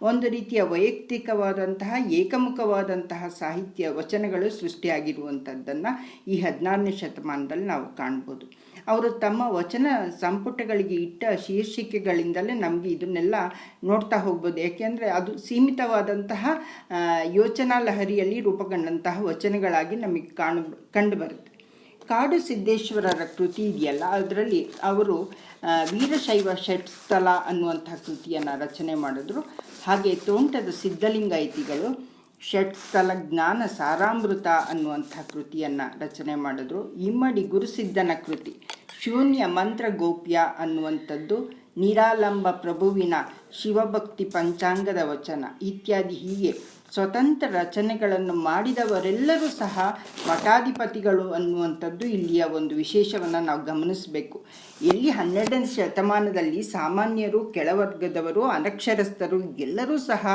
ಒಂದು ರೀತಿಯ ವೈಯಕ್ತಿಕವಾದಂತಹ ಏಕಮುಖವಾದಂತಹ ಸಾಹಿತ್ಯ ವಚನಗಳು ಸೃಷ್ಟಿಯಾಗಿರುವಂಥದ್ದನ್ನು ಈ 16ನೇ ಶತಮಾನದಲ್ಲಿ ನಾವು ಕಾಣ್ಬೋದು. ಅವರು ತಮ್ಮ ವಚನ ಸಂಪುಟಗಳಿಗೆ ಇಟ್ಟ ಶೀರ್ಷಿಕೆಗಳಿಂದಲೇ ನಮಗೆ ಇದನ್ನೆಲ್ಲ ನೋಡ್ತಾ ಹೋಗ್ಬೋದು. ಯಾಕೆಂದರೆ ಅದು ಸೀಮಿತವಾದಂತಹ ಯೋಚನಾ ಲಹರಿಯಲ್ಲಿ ರೂಪುಗೊಂಡಂತಹ ವಚನಗಳಾಗಿ ನಮಗೆ ಕಂಡುಬರುತ್ತೆ. ಕಾಡು ಸಿದ್ದೇಶ್ವರರ ಕೃತಿ ಇದೆಯಲ್ಲ, ಅದರಲ್ಲಿ ಅವರು ವೀರಶೈವ ಷಟ್ಸ್ಥಲ ಅನ್ನುವಂತಹ ಕೃತಿಯನ್ನು ರಚನೆ ಮಾಡಿದ್ರು. ಹಾಗೆ ತೋಂಟದ ಸಿದ್ಧಲಿಂಗಾಯತಿಗಳು ಷಟ್ಸ್ಥಲ ಜ್ಞಾನ ಸಾರಾಮೃತ ಅನ್ನುವಂಥ ಕೃತಿಯನ್ನು ರಚನೆ ಮಾಡಿದ್ರು. ಇಮ್ಮಡಿ ಗುರುಸಿದ್ಧನ ಕೃತಿ ಶೂನ್ಯ ಮಂತ್ರ ಗೋಪ್ಯ ಅನ್ನುವಂಥದ್ದು, ನಿರಾಲಂಬ ಪ್ರಭುವಿನ ಶಿವಭಕ್ತಿ ಪಂಚಾಂಗದ ವಚನ ಇತ್ಯಾದಿ ಹೀಗೆ ಸ್ವತಂತ್ರ ರಚನೆಗಳನ್ನು ಮಾಡಿದವರೆಲ್ಲರೂ ಸಹ ಮಠಾಧಿಪತಿಗಳು ಅನ್ನುವಂಥದ್ದು ಇಲ್ಲಿಯ ಒಂದು ವಿಶೇಷವನ್ನು ನಾವು ಗಮನಿಸಬೇಕು. ಎಲ್ಲಿ 12ನೇ ಶತಮಾನದಲ್ಲಿ ಸಾಮಾನ್ಯರು, ಕೆಳವರ್ಗದವರು, ಅನಕ್ಷರಸ್ಥರು ಎಲ್ಲರೂ ಸಹ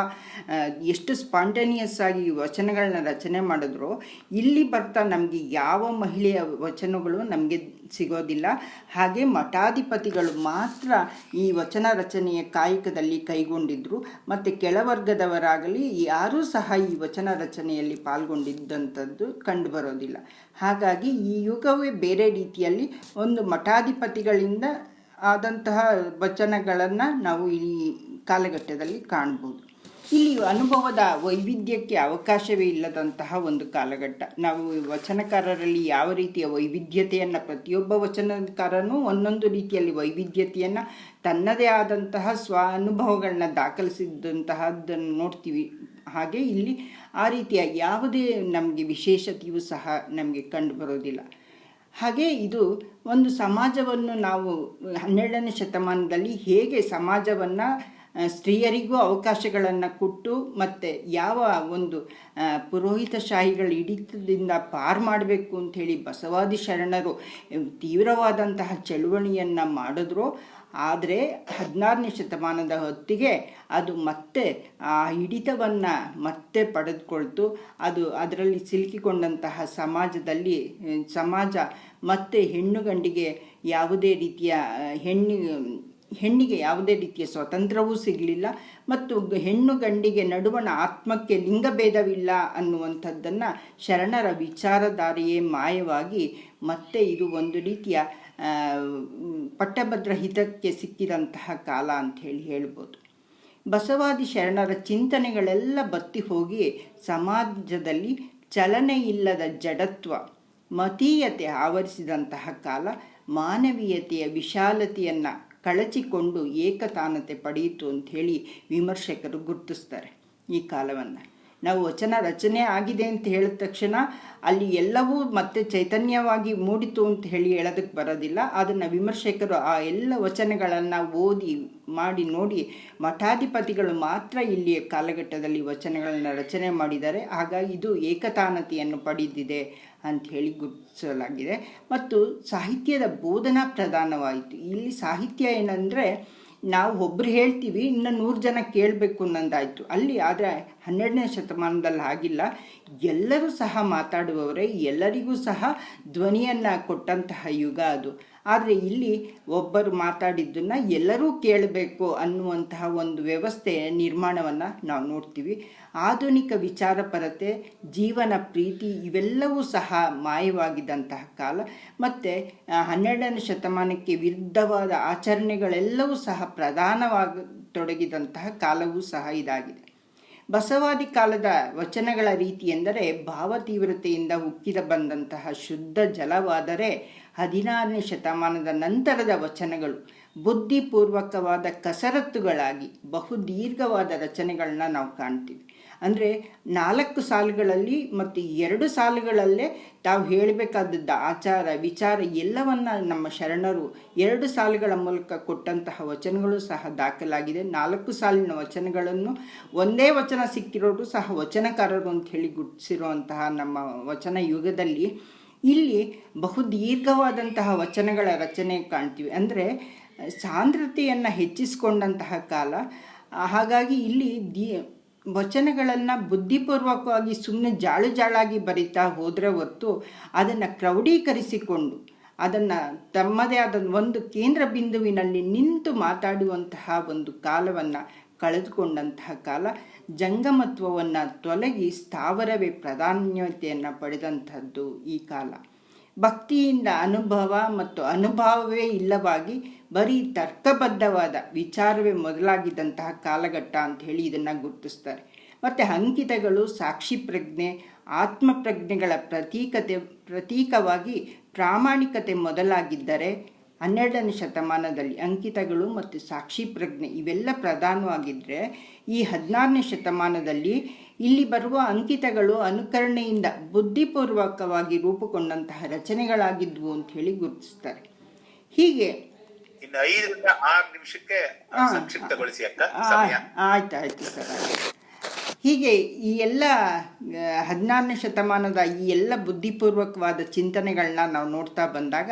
ಎಷ್ಟು ಸ್ಪಾಂಟೇನಿಯಸ್ ಆಗಿ ವಚನಗಳನ್ನ ರಚನೆ ಮಾಡಿದ್ರು, ಇಲ್ಲಿ ಬರ್ತಾ ನಮಗೆ ಯಾವ ಮಹಿಳೆಯ ವಚನಗಳು ನಮಗೆ ಸಿಗೋದಿಲ್ಲ. ಹಾಗೆ ಮಠಾಧಿಪತಿಗಳು ಮಾತ್ರ ಈ ವಚನ ರಚನೆಯ ಕಾಯಕದಲ್ಲಿ ಕೈಗೊಂಡಿದ್ರು. ಮತ್ತು ಕೆಳವರ್ಗದವರಾಗಲಿ ಯಾರೂ ಸಹ ಈ ವಚನ ರಚನೆಯಲ್ಲಿ ಪಾಲ್ಗೊಂಡಿದ್ದಂಥದ್ದು ಕಂಡುಬರೋದಿಲ್ಲ. ಹಾಗಾಗಿ ಈ ಯುಗವೇ ಬೇರೆ ರೀತಿಯಲ್ಲಿ ಒಂದು ಮಠಾಧಿಪತಿಗಳಿಂದ ಆದಂತಹ ವಚನಗಳನ್ನು ನಾವು ಈ ಕಾಲಘಟ್ಟದಲ್ಲಿ ಕಾಣ್ಬೋದು. ಇಲ್ಲಿ ಅನುಭವದ ವೈವಿಧ್ಯಕ್ಕೆ ಅವಕಾಶವೇ ಇಲ್ಲದಂತಹ ಒಂದು ಕಾಲಘಟ್ಟ. ನಾವು ವಚನಕಾರರಲ್ಲಿ ಯಾವ ರೀತಿಯ ವೈವಿಧ್ಯತೆಯನ್ನು, ಪ್ರತಿಯೊಬ್ಬ ವಚನಕಾರನೂ ಒಂದೊಂದು ರೀತಿಯಲ್ಲಿ ವೈವಿಧ್ಯತೆಯನ್ನು, ತನ್ನದೇ ಆದಂತಹ ಸ್ವ ಅನುಭವಗಳನ್ನ ದಾಖಲಿಸಿದಂತಹದ್ದನ್ನು ನೋಡ್ತೀವಿ. ಹಾಗೆ ಇಲ್ಲಿ ಆ ರೀತಿಯ ಯಾವುದೇ ನಮಗೆ ವಿಶೇಷತೆಯೂ ಸಹ ನಮಗೆ ಕಂಡುಬರೋದಿಲ್ಲ. ಹಾಗೆ ಇದು ಒಂದು ಸಮಾಜವನ್ನು ನಾವು 12ನೇ ಶತಮಾನದಲ್ಲಿ ಹೇಗೆ ಸಮಾಜವನ್ನು ಸ್ತ್ರೀಯರಿಗೂ ಅವಕಾಶಗಳನ್ನು ಕೊಟ್ಟು ಮತ್ತು ಯಾವ ಒಂದು ಪುರೋಹಿತಶಾಹಿಗಳ ಹಿಡಿತದಿಂದ ಪಾರು ಮಾಡಬೇಕು ಅಂಥೇಳಿ ಬಸವಾದಿ ಶರಣರು ತೀವ್ರವಾದಂತಹ ಚಳುವಳಿಯನ್ನು ಮಾಡಿದ್ರು. ಆದರೆ 16ನೇ ಶತಮಾನದ ಹೊತ್ತಿಗೆ ಅದು ಮತ್ತೆ ಆ ಹಿಡಿತವನ್ನು ಮತ್ತೆ ಪಡೆದುಕೊಳ್ತು. ಅದರಲ್ಲಿ ಸಿಲುಕಿಕೊಂಡಂತಹ ಸಮಾಜ ಮತ್ತೆ ಹೆಣ್ಣುಗಂಡಿಗೆ ಯಾವುದೇ ರೀತಿಯ ಹೆಣ್ಣಿಗೆ ಯಾವುದೇ ರೀತಿಯ ಸ್ವತಂತ್ರವೂ ಸಿಗಲಿಲ್ಲ. ಮತ್ತು ಹೆಣ್ಣು ಗಂಡಿಗೆ ನಡುವಣ ಆತ್ಮಕ್ಕೆ ಲಿಂಗಭೇದವಿಲ್ಲ ಅನ್ನುವಂಥದ್ದನ್ನು ಶರಣರ ವಿಚಾರಧಾರೆಯೇ ಮಾಯವಾಗಿ ಮತ್ತೆ ಇದು ಒಂದು ರೀತಿಯ ಪಟ್ಟಭದ್ರ ಹಿತಕ್ಕೆ ಸಿಕ್ಕಿದಂತಹ ಕಾಲ ಅಂಥೇಳಿ ಹೇಳ್ಬೋದು. ಬಸವಾದಿ ಶರಣರ ಚಿಂತನೆಗಳೆಲ್ಲ ಬತ್ತಿ ಹೋಗಿ ಸಮಾಜದಲ್ಲಿ ಚಲನೆ ಇಲ್ಲದ ಜಡತ್ವ, ಮತೀಯತೆ ಆವರಿಸಿದಂತಹ ಕಾಲ. ಮಾನವೀಯತೆಯ ವಿಶಾಲತೆಯನ್ನು ಕಳಚಿಕೊಂಡು ಏಕತಾನತೆ ಪಡೆಯಿತು ಅಂಥೇಳಿ ವಿಮರ್ಶಕರು ಗುರುತಿಸ್ತಾರೆ ಈ ಕಾಲವನ್ನು. ನಾವು ವಚನ ರಚನೆ ಆಗಿದೆ ಅಂತ ಹೇಳಿದ ತಕ್ಷಣ ಅಲ್ಲಿ ಎಲ್ಲವೂ ಮತ್ತೆ ಚೈತನ್ಯವಾಗಿ ಮೂಡಿತು ಅಂತ ಹೇಳೋದಕ್ಕೆ ಬರೋದಿಲ್ಲ. ಅದನ್ನು ವಿಮರ್ಶಕರು ಆ ಎಲ್ಲ ವಚನಗಳನ್ನು ಓದಿ ಮಾಡಿ ನೋಡಿ ಮಠಾಧಿಪತಿಗಳು ಮಾತ್ರ ಇಲ್ಲಿಯ ಕಾಲಘಟ್ಟದಲ್ಲಿ ವಚನಗಳನ್ನು ರಚನೆ ಮಾಡಿದ್ದಾರೆ. ಹಾಗಾಗಿ ಇದು ಏಕತಾನತೆಯನ್ನು ಪಡೆದಿದೆ ಅಂಥೇಳಿ ಗುರುತಿಸಲಾಗಿದೆ. ಮತ್ತು ಸಾಹಿತ್ಯದ ಬೋಧನಾ ಪ್ರಧಾನವಾಯಿತು. ಇಲ್ಲಿ ಸಾಹಿತ್ಯ ಏನಂದರೆ ನಾವು ಒಬ್ಬರು ಹೇಳ್ತೀವಿ, ಇನ್ನು 100 ಜನ ಕೇಳಬೇಕು ಅನ್ನೋದಾಯಿತು. ಆದರೆ 12ನೇ ಶತಮಾನದಲ್ಲಿ ಆಗಿಲ್ಲ. ಎಲ್ಲರೂ ಸಹ ಮಾತಾಡುವವರೇ, ಎಲ್ಲರಿಗೂ ಸಹ ಧ್ವನಿಯನ್ನು ಕೊಟ್ಟಂತಹ ಯುಗ ಅದು. ಆದರೆ ಇಲ್ಲಿ ಒಬ್ಬರು ಮಾತಾಡಿದ್ದನ್ನು ಎಲ್ಲರೂ ಕೇಳಬೇಕು ಅನ್ನುವಂತಹ ಒಂದು ವ್ಯವಸ್ಥೆ ನಿರ್ಮಾಣವನ್ನು ನಾವು ನೋಡ್ತೀವಿ. ಆಧುನಿಕ ವಿಚಾರಪರತೆ, ಜೀವನ ಪ್ರೀತಿ ಇವೆಲ್ಲವೂ ಸಹ ಮಾಯವಾಗಿದ್ದಂತಹ ಕಾಲ. ಮತ್ತು 12ನೇ ಶತಮಾನಕ್ಕೆ ವಿರುದ್ಧವಾದ ಆಚರಣೆಗಳೆಲ್ಲವೂ ಸಹ ಪ್ರಧಾನವಾಗಿ ಕಾಲವೂ ಸಹ ಇದಾಗಿದೆ. ಬಸವಾದಿ ಕಾಲದ ವಚನಗಳ ರೀತಿ ಎಂದರೆ ಭಾವತೀವ್ರತೆಯಿಂದ ಉಕ್ಕಿದ ಬಂದಂತಹ ಶುದ್ಧ ಜಲವಾದರೆ 16ನೇ ಶತಮಾನದ ನಂತರದ ವಚನಗಳು ಬುದ್ಧಿಪೂರ್ವಕವಾದ ಕಸರತ್ತುಗಳಾಗಿ ಬಹುದೀರ್ಘವಾದ ರಚನೆಗಳನ್ನ ನಾವು ಕಾಣ್ತೀವಿ. ಅಂದರೆ 4 ಸಾಲುಗಳಲ್ಲಿ ಮತ್ತು 2 ಸಾಲುಗಳಲ್ಲೇ ತಾವು ಹೇಳಬೇಕಾದದ್ದು ಆಚಾರ ವಿಚಾರ ಎಲ್ಲವನ್ನ ನಮ್ಮ ಶರಣರು 2 ಸಾಲುಗಳ ಮೂಲಕ ಕೊಟ್ಟಂತಹ ವಚನಗಳು ಸಹ ದಾಖಲಾಗಿದೆ. 4 ಸಾಲಿನ ವಚನಗಳನ್ನು ಒಂದೇ ವಚನ ಸಿಕ್ಕಿರೋರು ಸಹ ವಚನಕಾರರು ಅಂತ ಹೇಳಿ ಗುರುತಿಸಿರುವಂತಹ ನಮ್ಮ ವಚನ ಯುಗದಲ್ಲಿ ಇಲ್ಲಿ ಬಹುದೀರ್ಘವಾದಂತಹ ವಚನಗಳ ರಚನೆ ಕಾಣ್ತೀವಿ. ಅಂದರೆ ಸಾಂದ್ರತೆಯನ್ನು ಹೆಚ್ಚಿಸಿಕೊಂಡಂತಹ ಕಾಲ. ಹಾಗಾಗಿ ಇಲ್ಲಿ ವಚನಗಳನ್ನು ಬುದ್ಧಿಪೂರ್ವಕವಾಗಿ ಸುಮ್ಮನೆ ಜಾಳಾಗಿ ಬರಿತಾ ಹೋದರೆ ಹೊರತು ಅದನ್ನು ಕ್ರೌಢೀಕರಿಸಿಕೊಂಡು ಅದನ್ನು ತಮ್ಮದೇ ಆದ ಒಂದು ಕೇಂದ್ರ ಬಿಂದುವಿನಲ್ಲಿ ನಿಂತು ಮಾತಾಡುವಂತಹ ಒಂದು ಕಾಲವನ್ನು ಕಳೆದುಕೊಂಡಂತಹ ಕಾಲ. ಜಂಗಮತ್ವವನ್ನು ತೊಲಗಿ ಸ್ಥಾವರವೇ ಪ್ರಾಧಾನ್ಯತೆಯನ್ನು ಪಡೆದಂಥದ್ದು ಈ ಕಾಲ. ಭಕ್ತಿಯಿಂದ ಅನುಭವ ಮತ್ತು ಅನುಭವವೇ ಇಲ್ಲವಾಗಿ ಬರೀ ತರ್ಕಬದ್ಧವಾದ ವಿಚಾರವೇ ಮೊದಲಾಗಿದ್ದಂತಹ ಕಾಲಘಟ್ಟ ಅಂಥೇಳಿ ಇದನ್ನು ಗುರುತಿಸ್ತಾರೆ. ಮತ್ತು ಅಂಕಿತಗಳು ಸಾಕ್ಷಿ ಪ್ರಜ್ಞೆ, ಆತ್ಮಪ್ರಜ್ಞೆಗಳ ಪ್ರತೀಕವಾಗಿ ಪ್ರಾಮಾಣಿಕತೆ ಮೊದಲಾಗಿದ್ದರೆ 12ನೇ ಶತಮಾನದಲ್ಲಿ ಅಂಕಿತಗಳು ಮತ್ತು ಸಾಕ್ಷಿ ಪ್ರಜ್ಞೆ ಇವೆಲ್ಲ ಪ್ರಧಾನವಾಗಿದ್ದರೆ, ಈ 16ನೇ ಶತಮಾನದಲ್ಲಿ ಇಲ್ಲಿ ಬರುವ ಅಂಕಿತಗಳು ಅನುಕರಣೆಯಿಂದ ಬುದ್ಧಿಪೂರ್ವಕವಾಗಿ ರೂಪುಗೊಂಡಂತಹ ರಚನೆಗಳಾಗಿದ್ವು ಅಂತ ಹೇಳಿ ಗುರುತಿಸ್ತಾರೆ. ಹೀಗೆ ಇನ್ನು 5 ರಿಂದ 6 ನಿಮಿಷಕ್ಕೆ ಸಂಕ್ಷಿಪ್ತಗೊಳಿಸಿ ಅಕ್ಕ ಸಮಯ. ಆಯ್ತು ಸರ್. ಹೀಗೆ ಈ ಎಲ್ಲ 16ನೇ ಶತಮಾನದ ಈ ಎಲ್ಲ ಬುದ್ಧಿಪೂರ್ವಕವಾದ ಚಿಂತನೆಗಳನ್ನ ನಾವು ನೋಡ್ತಾ ಬಂದಾಗ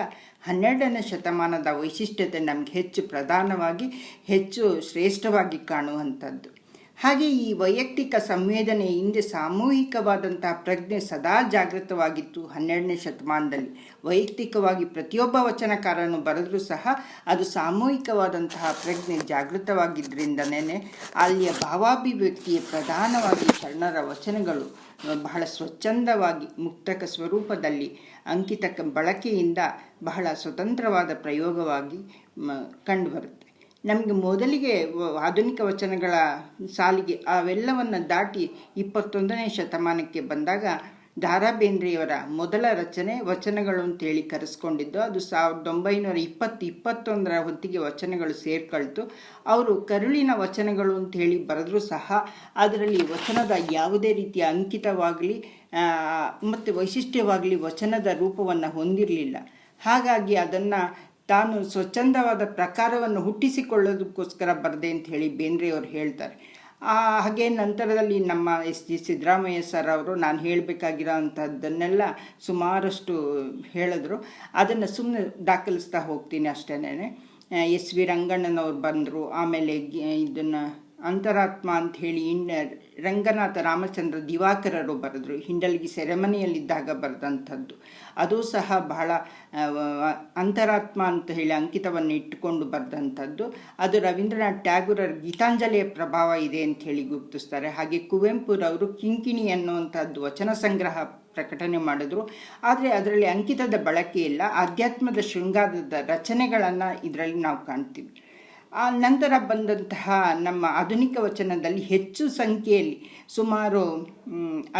12ನೇ ಶತಮಾನದ ವೈಶಿಷ್ಟ್ಯತೆ ನಮಗೆ ಹೆಚ್ಚು ಪ್ರಧಾನವಾಗಿ ಹೆಚ್ಚು ಶ್ರೇಷ್ಠವಾಗಿ ಕಾಣುವಂಥದ್ದು. ಹಾಗೆ ಈ ವೈಯಕ್ತಿಕ ಸಂವೇದನೆ ಹಿಂದೆ ಸಾಮೂಹಿಕವಾದಂತಹ ಪ್ರಜ್ಞೆ ಸದಾ ಜಾಗೃತವಾಗಿತ್ತು. 12ನೇ ಶತಮಾನದಲ್ಲಿ ವೈಯಕ್ತಿಕವಾಗಿ ಪ್ರತಿಯೊಬ್ಬ ವಚನಕಾರನು ಬರೆದರೂ ಸಹ ಅದು ಸಾಮೂಹಿಕವಾದಂತಹ ಪ್ರಜ್ಞೆ ಜಾಗೃತವಾಗಿದ್ದರಿಂದನೇ ಅಲ್ಲಿಯ ಭಾವಾಭಿವ್ಯಕ್ತಿಯ ಪ್ರಧಾನವಾಗಿ ಶರಣರ ವಚನಗಳು ಬಹಳ ಸ್ವಚ್ಛಂದವಾಗಿ ಮುಕ್ತಕ ಸ್ವರೂಪದಲ್ಲಿ ಅಂಕಿತ ಬಳಕೆಯಿಂದ ಬಹಳ ಸ್ವತಂತ್ರವಾದ ಪ್ರಯೋಗವಾಗಿ ಕಂಡುಬರುತ್ತೆ. ನಮಗೆ ಮೊದಲಿಗೆ ಆಧುನಿಕ ವಚನಗಳ ಸಾಲಿಗೆ ಅವೆಲ್ಲವನ್ನು ದಾಟಿ 21ನೇ ಶತಮಾನಕ್ಕೆ ಬಂದಾಗ ದ ರಾ ಬೇಂದ್ರೆಯವರ ಮೊದಲ ರಚನೆ ವಚನಗಳು ಅಂತೇಳಿ ಕರೆಸ್ಕೊಂಡಿದ್ದು. ಅದು 1920-21ರ ಹೊತ್ತಿಗೆ ವಚನಗಳು ಸೇರ್ಕೊಳ್ತು. ಅವರು ಕರುಳಿನ ವಚನಗಳು ಅಂತೇಳಿ ಬರೆದರೂ ಸಹ ಅದರಲ್ಲಿ ವಚನದ ಯಾವುದೇ ರೀತಿಯ ಅಂಕಿತವಾಗಲಿ ಮತ್ತು ವೈಶಿಷ್ಟ್ಯವಾಗಲಿ ವಚನದ ರೂಪವನ್ನು ಹೊಂದಿರಲಿಲ್ಲ. ಹಾಗಾಗಿ ಅದನ್ನು ತಾನು ಸ್ವಚ್ಛಂದವಾದ ಪ್ರಕಾರವನ್ನು ಹುಟ್ಟಿಸಿಕೊಳ್ಳೋದಕ್ಕೋಸ್ಕರ ಬರದೆ ಅಂತ ಹೇಳಿ ಬೇಂದ್ರೆಯವರು ಹೇಳ್ತಾರೆ. ಹಾಗೆ ನಂತರದಲ್ಲಿ ನಮ್ಮ S.G. ಸಿದ್ದರಾಮಯ್ಯ ಸರ್ ಅವರು ನಾನು ಹೇಳಬೇಕಾಗಿರೋ ಅಂಥದ್ದನ್ನೆಲ್ಲ ಸುಮಾರಷ್ಟು ಹೇಳಿದ್ರು. ಅದನ್ನು ಸುಮ್ಮನೆ ದಾಖಲಿಸ್ತಾ ಹೋಗ್ತೀನಿ ಅಷ್ಟೇನೆ. S.V. ರಂಗಣ್ಣನವ್ರು ಬಂದರು. ಆಮೇಲೆ ಇದನ್ನು ಅಂತರಾತ್ಮ ಅಂತ ಹೇಳಿ ರಂಗನಾಥ ರಾಮಚಂದ್ರ ದಿವಾಕರರು ಬರೆದ್ರು. ಹಿಂಡಲ್ಗಿ ಸೆರೆಮನಿಯಲ್ಲಿದ್ದಾಗ ಬರೆದಂಥದ್ದು. ಅದು ಸಹ ಬಹಳ ಅಂತರಾತ್ಮ ಅಂತ ಹೇಳಿ ಅಂಕಿತವನ್ನು ಇಟ್ಟುಕೊಂಡು ಬರೆದಂಥದ್ದು. ಅದು ರವೀಂದ್ರನಾಥ್ ಟ್ಯಾಗೂರರ ಗೀತಾಂಜಲಿಯ ಪ್ರಭಾವ ಇದೆ ಅಂತ ಹೇಳಿ ಗುರುತಿಸ್ತಾರೆ. ಹಾಗೆ ಕುವೆಂಪುರವರು ಕಿಂಕಿಣಿ ಅನ್ನುವಂಥದ್ದು ವಚನ ಸಂಗ್ರಹ ಪ್ರಕಟಣೆ ಮಾಡಿದ್ರು. ಆದರೆ ಅದರಲ್ಲಿ ಅಂಕಿತದ ಬಳಕೆ ಇಲ್ಲ. ಆಧ್ಯಾತ್ಮದ ಶೃಂಗಾರದ ರಚನೆಗಳನ್ನು ಇದರಲ್ಲಿ ನಾವು ಕಾಣ್ತೀವಿ. ಆ ನಂತರ ಬಂದಂತಹ ನಮ್ಮ ಆಧುನಿಕ ವಚನದಲ್ಲಿ ಹೆಚ್ಚು ಸಂಖ್ಯೆಯಲ್ಲಿ ಸುಮಾರು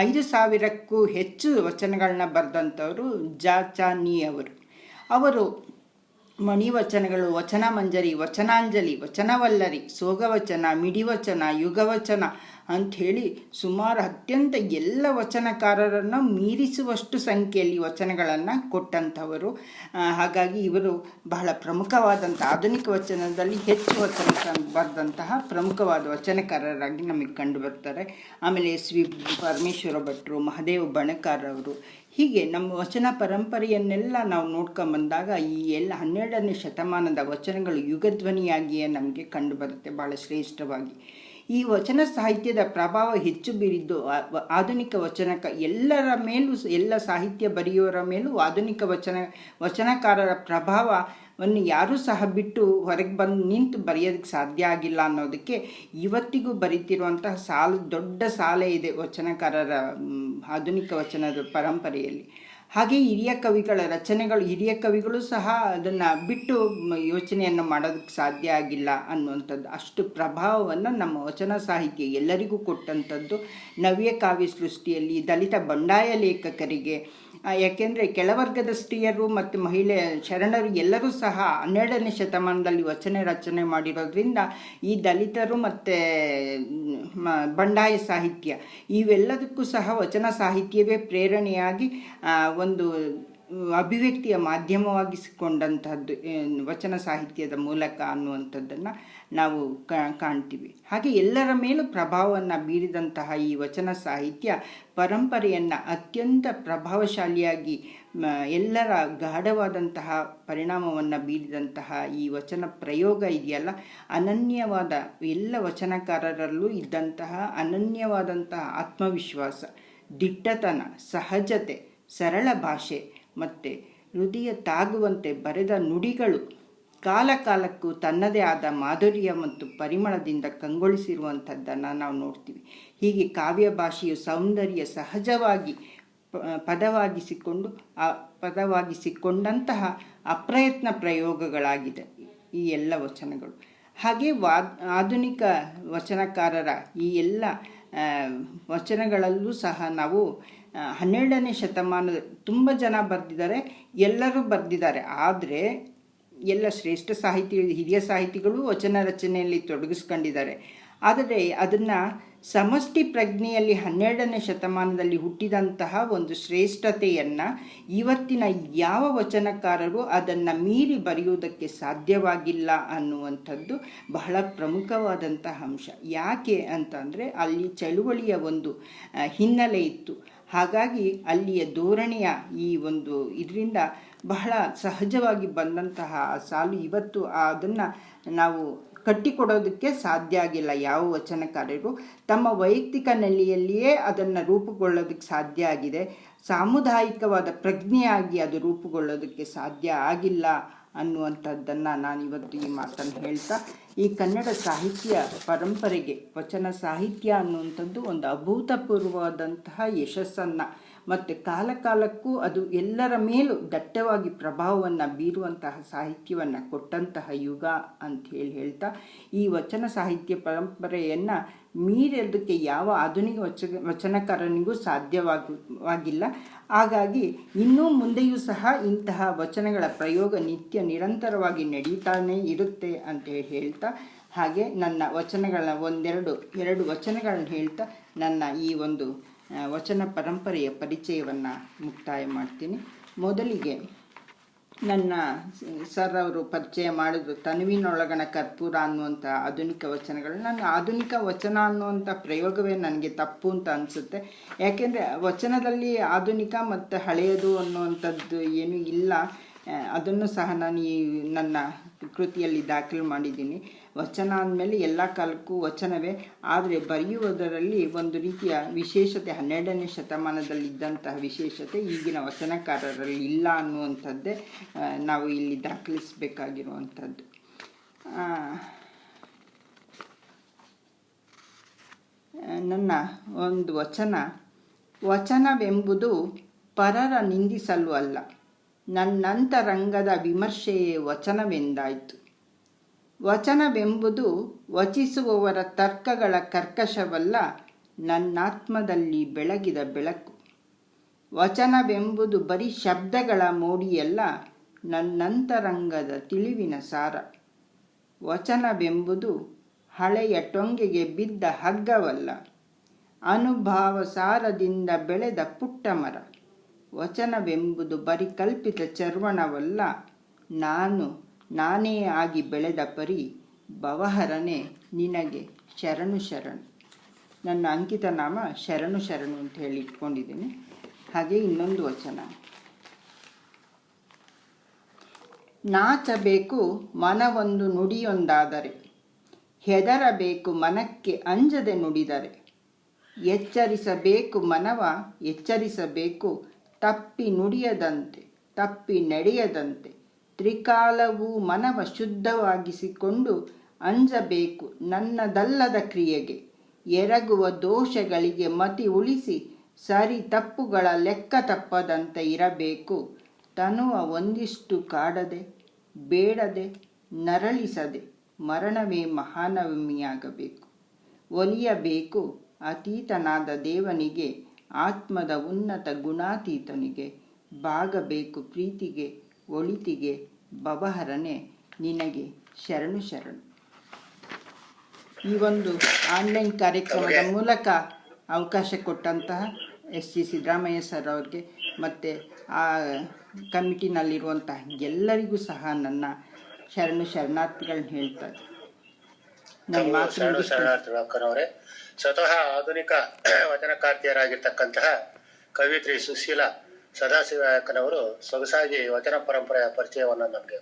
5,000ಕ್ಕೂ ಹೆಚ್ಚು ವಚನಗಳನ್ನ ಬರೆದಂಥವರು ಜ.ಚ.ನಿ ಅವರು ಮಣಿವಚನಗಳು, ವಚನ ಮಂಜರಿ, ವಚನಾಂಜಲಿ, ವಚನವಲ್ಲರಿ, ಸೋಗವಚನ, ಮಿಡಿವಚನ, ಯುಗವಚನ ಅಂಥೇಳಿ ಸುಮಾರು ಅತ್ಯಂತ ಎಲ್ಲ ವಚನಕಾರರನ್ನು ಮೀರಿಸುವಷ್ಟು ಸಂಖ್ಯೆಯಲ್ಲಿ ವಚನಗಳನ್ನು ಕೊಟ್ಟಂಥವರು. ಹಾಗಾಗಿ ಇವರು ಬಹಳ ಪ್ರಮುಖವಾದಂಥ ಆಧುನಿಕ ವಚನದಲ್ಲಿ ಹೆಚ್ಚು ವಚನ ಬರೆದಂತಹ ಪ್ರಮುಖವಾದ ವಚನಕಾರರಾಗಿ ನಮಗೆ ಕಂಡು ಬರ್ತಾರೆ. ಆಮೇಲೆ S.V. ಪರಮೇಶ್ವರ ಭಟ್ರು, ಮಹದೇವ ಬಣಕಾರವರು, ಹೀಗೆ ನಮ್ಮ ವಚನ ಪರಂಪರೆಯನ್ನೆಲ್ಲ ನಾವು ನೋಡ್ಕೊಂಬಂದಾಗ ಈ ಎಲ್ಲ 12ನೇ ಶತಮಾನದ ವಚನಗಳು ಯುಗಧ್ವನಿಯಾಗಿಯೇ ನಮಗೆ ಕಂಡುಬರುತ್ತೆ ಭಾಳ ಶ್ರೇಷ್ಠವಾಗಿ. ಈ ವಚನ ಸಾಹಿತ್ಯದ ಪ್ರಭಾವ ಹೆಚ್ಚು ಬೀರಿದ್ದು ಆಧುನಿಕ ಎಲ್ಲರ ಮೇಲೂ, ಎಲ್ಲ ಸಾಹಿತ್ಯ ಬರೆಯೋರ ಮೇಲೂ ಆಧುನಿಕ ವಚನಕಾರರ ಪ್ರಭಾವವನ್ನು ಯಾರೂ ಸಹ ಬಿಟ್ಟು ಹೊರಗೆ ಬಂದು ನಿಂತು ಬರೆಯೋದಕ್ಕೆ ಸಾಧ್ಯ ಆಗಿಲ್ಲ ಅನ್ನೋದಕ್ಕೆ ಇವತ್ತಿಗೂ ಬರೀತಿರುವಂತಹ ದೊಡ್ಡ ಸಾಲೆ ಇದೆ ವಚನಕಾರರ ಆಧುನಿಕ ವಚನದ ಪರಂಪರೆಯಲ್ಲಿ. ಹಾಗೆ ಹಿರಿಯ ಕವಿಗಳು ಸಹ ಅದನ್ನು ಬಿಟ್ಟು ಯೋಚನೆಯನ್ನು ಮಾಡೋದಕ್ಕೆ ಸಾಧ್ಯ ಆಗಿಲ್ಲ ಅನ್ನುವಂಥದ್ದು. ಅಷ್ಟು ಪ್ರಭಾವವನ್ನು ನಮ್ಮ ವಚನ ಸಾಹಿತ್ಯ ಎಲ್ಲರಿಗೂ ಕೊಟ್ಟಂಥದ್ದು. ನವ್ಯ ಕಾವ್ಯ ಸೃಷ್ಟಿಯಲ್ಲಿ ದಲಿತ ಬಂಡಾಯ ಲೇಖಕರಿಗೆ, ಯಾಕೆಂದರೆ ಕೆಳವರ್ಗದ ಸ್ತ್ರೀಯರು ಮತ್ತು ಮಹಿಳೆ ಶರಣರು ಎಲ್ಲರೂ ಸಹ 12ನೇ ಶತಮಾನದಲ್ಲಿ ವಚನ ರಚನೆ ಮಾಡಿರೋದ್ರಿಂದ ಈ ದಲಿತರು ಮತ್ತು ಬಂಡಾಯ ಸಾಹಿತ್ಯ ಇವೆಲ್ಲದಕ್ಕೂ ಸಹ ವಚನ ಸಾಹಿತ್ಯವೇ ಪ್ರೇರಣೆಯಾಗಿ ಒಂದು ಅಭಿವ್ಯಕ್ತಿಯ ಮಾಧ್ಯಮವಾಗಿಸಿಕೊಂಡಂತಹದ್ದು ವಚನ ಸಾಹಿತ್ಯದ ಮೂಲಕ ಅನ್ನುವಂಥದ್ದನ್ನು ನಾವು ಕಾಣ್ತೀವಿ. ಹಾಗೆ ಎಲ್ಲರ ಮೇಲೂ ಪ್ರಭಾವವನ್ನು ಬೀರಿದಂತಹ ಈ ವಚನ ಸಾಹಿತ್ಯ ಪರಂಪರೆಯನ್ನು ಅತ್ಯಂತ ಪ್ರಭಾವಶಾಲಿಯಾಗಿ ಎಲ್ಲರ ಗಾಢವಾದಂತಹ ಪರಿಣಾಮವನ್ನು ಬೀರಿದಂತಹ ಈ ವಚನ ಪ್ರಯೋಗ ಇದೆಯಲ್ಲ, ಅನನ್ಯವಾದ ಎಲ್ಲ ವಚನಕಾರರಲ್ಲೂ ಇದ್ದಂತಹ ಅನನ್ಯವಾದಂತಹ ಆತ್ಮವಿಶ್ವಾಸ, ದಿಟ್ಟತನ, ಸಹಜತೆ, ಸರಳ ಭಾಷೆ ಮತ್ತು ಹೃದಯ ತಾಗುವಂತೆ ಬರೆದ ನುಡಿಗಳು ಕಾಲಕ್ಕೂ ತನ್ನದೇ ಆದ ಮಾಧುರ್ಯ ಮತ್ತು ಪರಿಮಳದಿಂದ ಕಂಗೊಳಿಸಿರುವಂಥದ್ದನ್ನು ನಾವು ನೋಡ್ತೀವಿ. ಹೀಗೆ ಕಾವ್ಯ ಭಾಷೆಯು ಸೌಂದರ್ಯ ಸಹಜವಾಗಿ ಪದವಾಗಿಸಿಕೊಂಡಂತಹ ಅಪ್ರಯತ್ನ ಪ್ರಯೋಗಗಳಾಗಿದೆ ಈ ಎಲ್ಲ ವಚನಗಳು. ಹಾಗೆ ಆಧುನಿಕ ವಚನಕಾರರ ಈ ಎಲ್ಲ ವಚನಗಳಲ್ಲೂ ಸಹ ನಾವು 12ನೇ ಶತಮಾನದ ತುಂಬ ಜನ ಬರೆದಿದ್ದಾರೆ, ಎಲ್ಲರೂ ಬರೆದಿದ್ದಾರೆ. ಆದರೆ ಎಲ್ಲ ಶ್ರೇಷ್ಠ ಹಿರಿಯ ಸಾಹಿತಿಗಳು ವಚನ ರಚನೆಯಲ್ಲಿ ತೊಡಗಿಸ್ಕೊಂಡಿದ್ದಾರೆ. ಆದರೆ ಅದನ್ನು ಸಮಷ್ಟಿ ಪ್ರಜ್ಞೆಯಲ್ಲಿ 12ನೇ ಶತಮಾನದಲ್ಲಿ ಹುಟ್ಟಿದಂತಹ ಒಂದು ಶ್ರೇಷ್ಠತೆಯನ್ನು ಇವತ್ತಿನ ಯಾವ ವಚನಕಾರರು ಅದನ್ನು ಮೀರಿ ಬರೆಯುವುದಕ್ಕೆ ಸಾಧ್ಯವಾಗಿಲ್ಲ ಅನ್ನುವಂಥದ್ದು ಬಹಳ ಪ್ರಮುಖವಾದಂತಹ ಅಂಶ. ಯಾಕೆ ಅಂತಂದರೆ ಅಲ್ಲಿ ಚಳುವಳಿಯ ಒಂದು ಹಿನ್ನೆಲೆ ಇತ್ತು. ಹಾಗಾಗಿ ಅಲ್ಲಿಯ ಧೋರಣೆಯ ಈ ಒಂದು ಇದರಿಂದ ಬಹಳ ಸಹಜವಾಗಿ ಬಂದಂತಹ ಸಾಲು ಇವತ್ತು ಅದನ್ನು ನಾವು ಕಟ್ಟಿಕೊಡೋದಕ್ಕೆ ಸಾಧ್ಯ ಆಗಿಲ್ಲ. ಯಾವ ವಚನಕಾರರು ತಮ್ಮ ವೈಯಕ್ತಿಕ ನೆಲೆಯಲ್ಲಿಯೇ ಅದನ್ನು ರೂಪುಗೊಳ್ಳೋದಕ್ಕೆ ಸಾಧ್ಯ ಆಗಿದೆ. ಸಾಮುದಾಯಿಕವಾದ ಪ್ರಜ್ಞೆಯಾಗಿ ಅದು ರೂಪುಗೊಳ್ಳೋದಕ್ಕೆ ಸಾಧ್ಯ ಆಗಿಲ್ಲ ಅನ್ನುವಂಥದ್ದನ್ನು ನಾನಿವತ್ತು ಈ ಮಾತನ್ನು ಹೇಳ್ತಾ, ಈ ಕನ್ನಡ ಸಾಹಿತ್ಯ ಪರಂಪರೆಗೆ ವಚನ ಸಾಹಿತ್ಯ ಅನ್ನುವಂಥದ್ದು ಒಂದು ಅಭೂತಪೂರ್ವವಾದಂತಹ ಯಶಸ್ಸನ್ನು ಮತ್ತು ಕಾಲಕಾಲಕ್ಕೂ ಅದು ಎಲ್ಲರ ಮೇಲೂ ದಟ್ಟವಾಗಿ ಪ್ರಭಾವವನ್ನು ಬೀರುವಂತಹ ಸಾಹಿತ್ಯವನ್ನು ಕೊಟ್ಟಂತಹ ಯುಗ ಅಂತ ಹೇಳ್ತಾ, ಈ ವಚನ ಸಾಹಿತ್ಯ ಪರಂಪರೆಯನ್ನು ಮೀರೋದಕ್ಕೆ ಯಾವ ಆಧುನಿಕ ವಚನಕಾರನಿಗೂ ಸಾಧ್ಯವಾಗಿಲ್ಲ. ಹಾಗಾಗಿ ಇನ್ನೂ ಮುಂದೆಯೂ ಸಹ ಇಂತಹ ವಚನಗಳ ಪ್ರಯೋಗ ನಿತ್ಯ ನಿರಂತರವಾಗಿ ನಡೀತಾನೇ ಇರುತ್ತೆ ಅಂತ ಹೇಳ್ತಾ, ಹಾಗೆ ನನ್ನ ವಚನಗಳ ಎರಡು ವಚನಗಳನ್ನ ಹೇಳ್ತಾ ನನ್ನ ಈ ಒಂದು ವಚನ ಪರಂಪರೆಯ ಪರಿಚಯವನ್ನು ಮುಕ್ತಾಯ ಮಾಡ್ತೀನಿ. ಮೊದಲಿಗೆ ನನ್ನ ಸರ್ ಅವರು ಪರಿಚಯ ಮಾಡಿದ್ರು ತನುವಿನೊಳಗಣ ಕರ್ಪೂರ ಅನ್ನುವಂಥ ಆಧುನಿಕ ವಚನಗಳು. ನಾನು ಆಧುನಿಕ ವಚನ ಅನ್ನುವಂಥ ಪ್ರಯೋಗವೇ ನನಗೆ ತಪ್ಪು ಅಂತ ಅನಿಸುತ್ತೆ. ಯಾಕೆಂದರೆ ವಚನದಲ್ಲಿ ಆಧುನಿಕ ಮತ್ತು ಹಳೆಯದು ಅನ್ನುವಂಥದ್ದು ಏನೂ ಇಲ್ಲ. ಅದನ್ನು ಸಹ ನಾನು ಈ ನನ್ನ ಕೃತಿಯಲ್ಲಿ ದಾಖಲು ಮಾಡಿದ್ದೀನಿ. ವಚನ ಅಂದಮೇಲೆ ಎಲ್ಲ ಕಾಲಕ್ಕೂ ವಚನವೇ, ಆದರೆ ಬರೆಯುವುದರಲ್ಲಿ ಒಂದು ರೀತಿಯ ವಿಶೇಷತೆ 12ನೇ ಶತಮಾನದಲ್ಲಿದ್ದಂತಹ ವಿಶೇಷತೆ ಈಗಿನ ವಚನಕಾರರಲ್ಲಿ ಇಲ್ಲ ಅನ್ನುವಂಥದ್ದೇ ನಾವು ಇಲ್ಲಿ ದಾಖಲಿಸಬೇಕಾಗಿರುವಂಥದ್ದು. ನನ್ನ ಒಂದು ವಚನವೆಂಬುದು ಪರರ ನಿಂದಿಸಲು ಅಲ್ಲ, ನನ್ನಂತರಂಗದ ವಿಮರ್ಶೆಯೇ ವಚನವೆಂದಾಯಿತು. ವಚನವೆಂಬುದು ವಚಿಸುವವರ ತರ್ಕಗಳ ಕರ್ಕಶವಲ್ಲ, ನನ್ನಾತ್ಮದಲ್ಲಿ ಬೆಳಗಿದ ಬೆಳಕು. ವಚನವೆಂಬುದು ಬರೀ ಶಬ್ದಗಳ ಮೋಡಿಯಲ್ಲ, ನನ್ನಂತರಂಗದ ತಿಳಿವಿನ ಸಾರ. ವಚನವೆಂಬುದು ಹಳೆಯ ಟೊಂಗೆಗೆ ಬಿದ್ದ ಹಗ್ಗವಲ್ಲ, ಅನುಭಾವ ಸಾರದಿಂದ ಬೆಳೆದ ಪುಟ್ಟ ಮರ. ವಚನವೆಂಬುದು ಬರೀ ಕಲ್ಪಿತ ಚರ್ವಣವಲ್ಲ, ನಾನೇ ಆಗಿ ಬೆಳೆದ ಪರಿ. ಭವಹರನೆ ನಿನಗೆ ಶರಣು ಶರಣು. ನನ್ನ ಅಂಕಿತ ನಾಮ ಶರಣು ಶರಣು ಅಂತ ಹೇಳಿ ಇಟ್ಕೊಂಡಿದ್ದೀನಿ. ಹಾಗೆ ಇನ್ನೊಂದು ವಚನ, ನಾಚಬೇಕು ಮನವೊಂದು ನುಡಿಯೊಂದಾದರೆ, ಹೆದರಬೇಕು ಮನಕ್ಕೆ ಅಂಜದೆ ನುಡಿದರೆ. ಎಚ್ಚರಿಸಬೇಕು ಮನವ ಎಚ್ಚರಿಸಬೇಕು, ತಪ್ಪಿ ನುಡಿಯದಂತೆ ತಪ್ಪಿ ನಡೆಯದಂತೆ. ತ್ರಿಕಾಲವೂ ಮನವ ಶುದ್ಧವಾಗಿಸಿಕೊಂಡು ಅಂಜಬೇಕು ನನ್ನದಲ್ಲದ ಕ್ರಿಯೆಗೆ. ಎರಗುವ ದೋಷಗಳಿಗೆ ಮತಿ ಉಳಿಸಿ ಸರಿ ತಪ್ಪುಗಳ ಲೆಕ್ಕ ತಪ್ಪದಂತೆ ಇರಬೇಕು. ತನುವ ಒಂದಿಷ್ಟು ಕಾಡದೆ ಬೇಡದೆ ನರಳಿಸದೆ ಮರಣವೇ ಮಹಾನವಮಿಯಾಗಬೇಕು. ಒಲಿಯಬೇಕು ಅತೀತನಾದ ದೇವನಿಗೆ, ಆತ್ಮದ ಉನ್ನತ ಗುಣಾತೀತನಿಗೆ. ಬಾಗಬೇಕು ಪ್ರೀತಿಗೆ ಒಳಿತಿಗೆ, ಭವಹರನೆ ನಿನಗೆ ಶರಣು ಶರಣು. ಈ ಒಂದು ಆನ್ಲೈನ್ ಕಾರ್ಯಕ್ರಮದ ಮೂಲಕ ಅವಕಾಶ ಕೊಟ್ಟಂತಹ SG ಸಿದ್ದರಾಮಯ್ಯ ಸರ್ ಅವ್ರಿಗೆ ಮತ್ತು ಆ ಕಮಿಟಿನಲ್ಲಿರುವಂತಹ ಎಲ್ಲರಿಗೂ ಸಹ ನನ್ನ ಶರಣಾರ್ಥಿಗಳನ್ನ ಹೇಳ್ತಾರೆ. ನನ್ನ ಮಾತು ಶರಣಾರ್ಥಿಗಳವರೇ, ಸ್ವತಃ ಆಧುನಿಕ ವಚನಕಾರ್ತಿಯರಾಗಿರ್ತಕ್ಕಂತಹ ಕವಿತ್ರಿ ಸುಶೀಲಾ ಸದಾಶಿವಕನವರು ಸೊಗಸಾಗಿ ವಚನ ಪರಂಪರೆಯ ಪರಿಚಯವನ್ನು ನಮಗೆ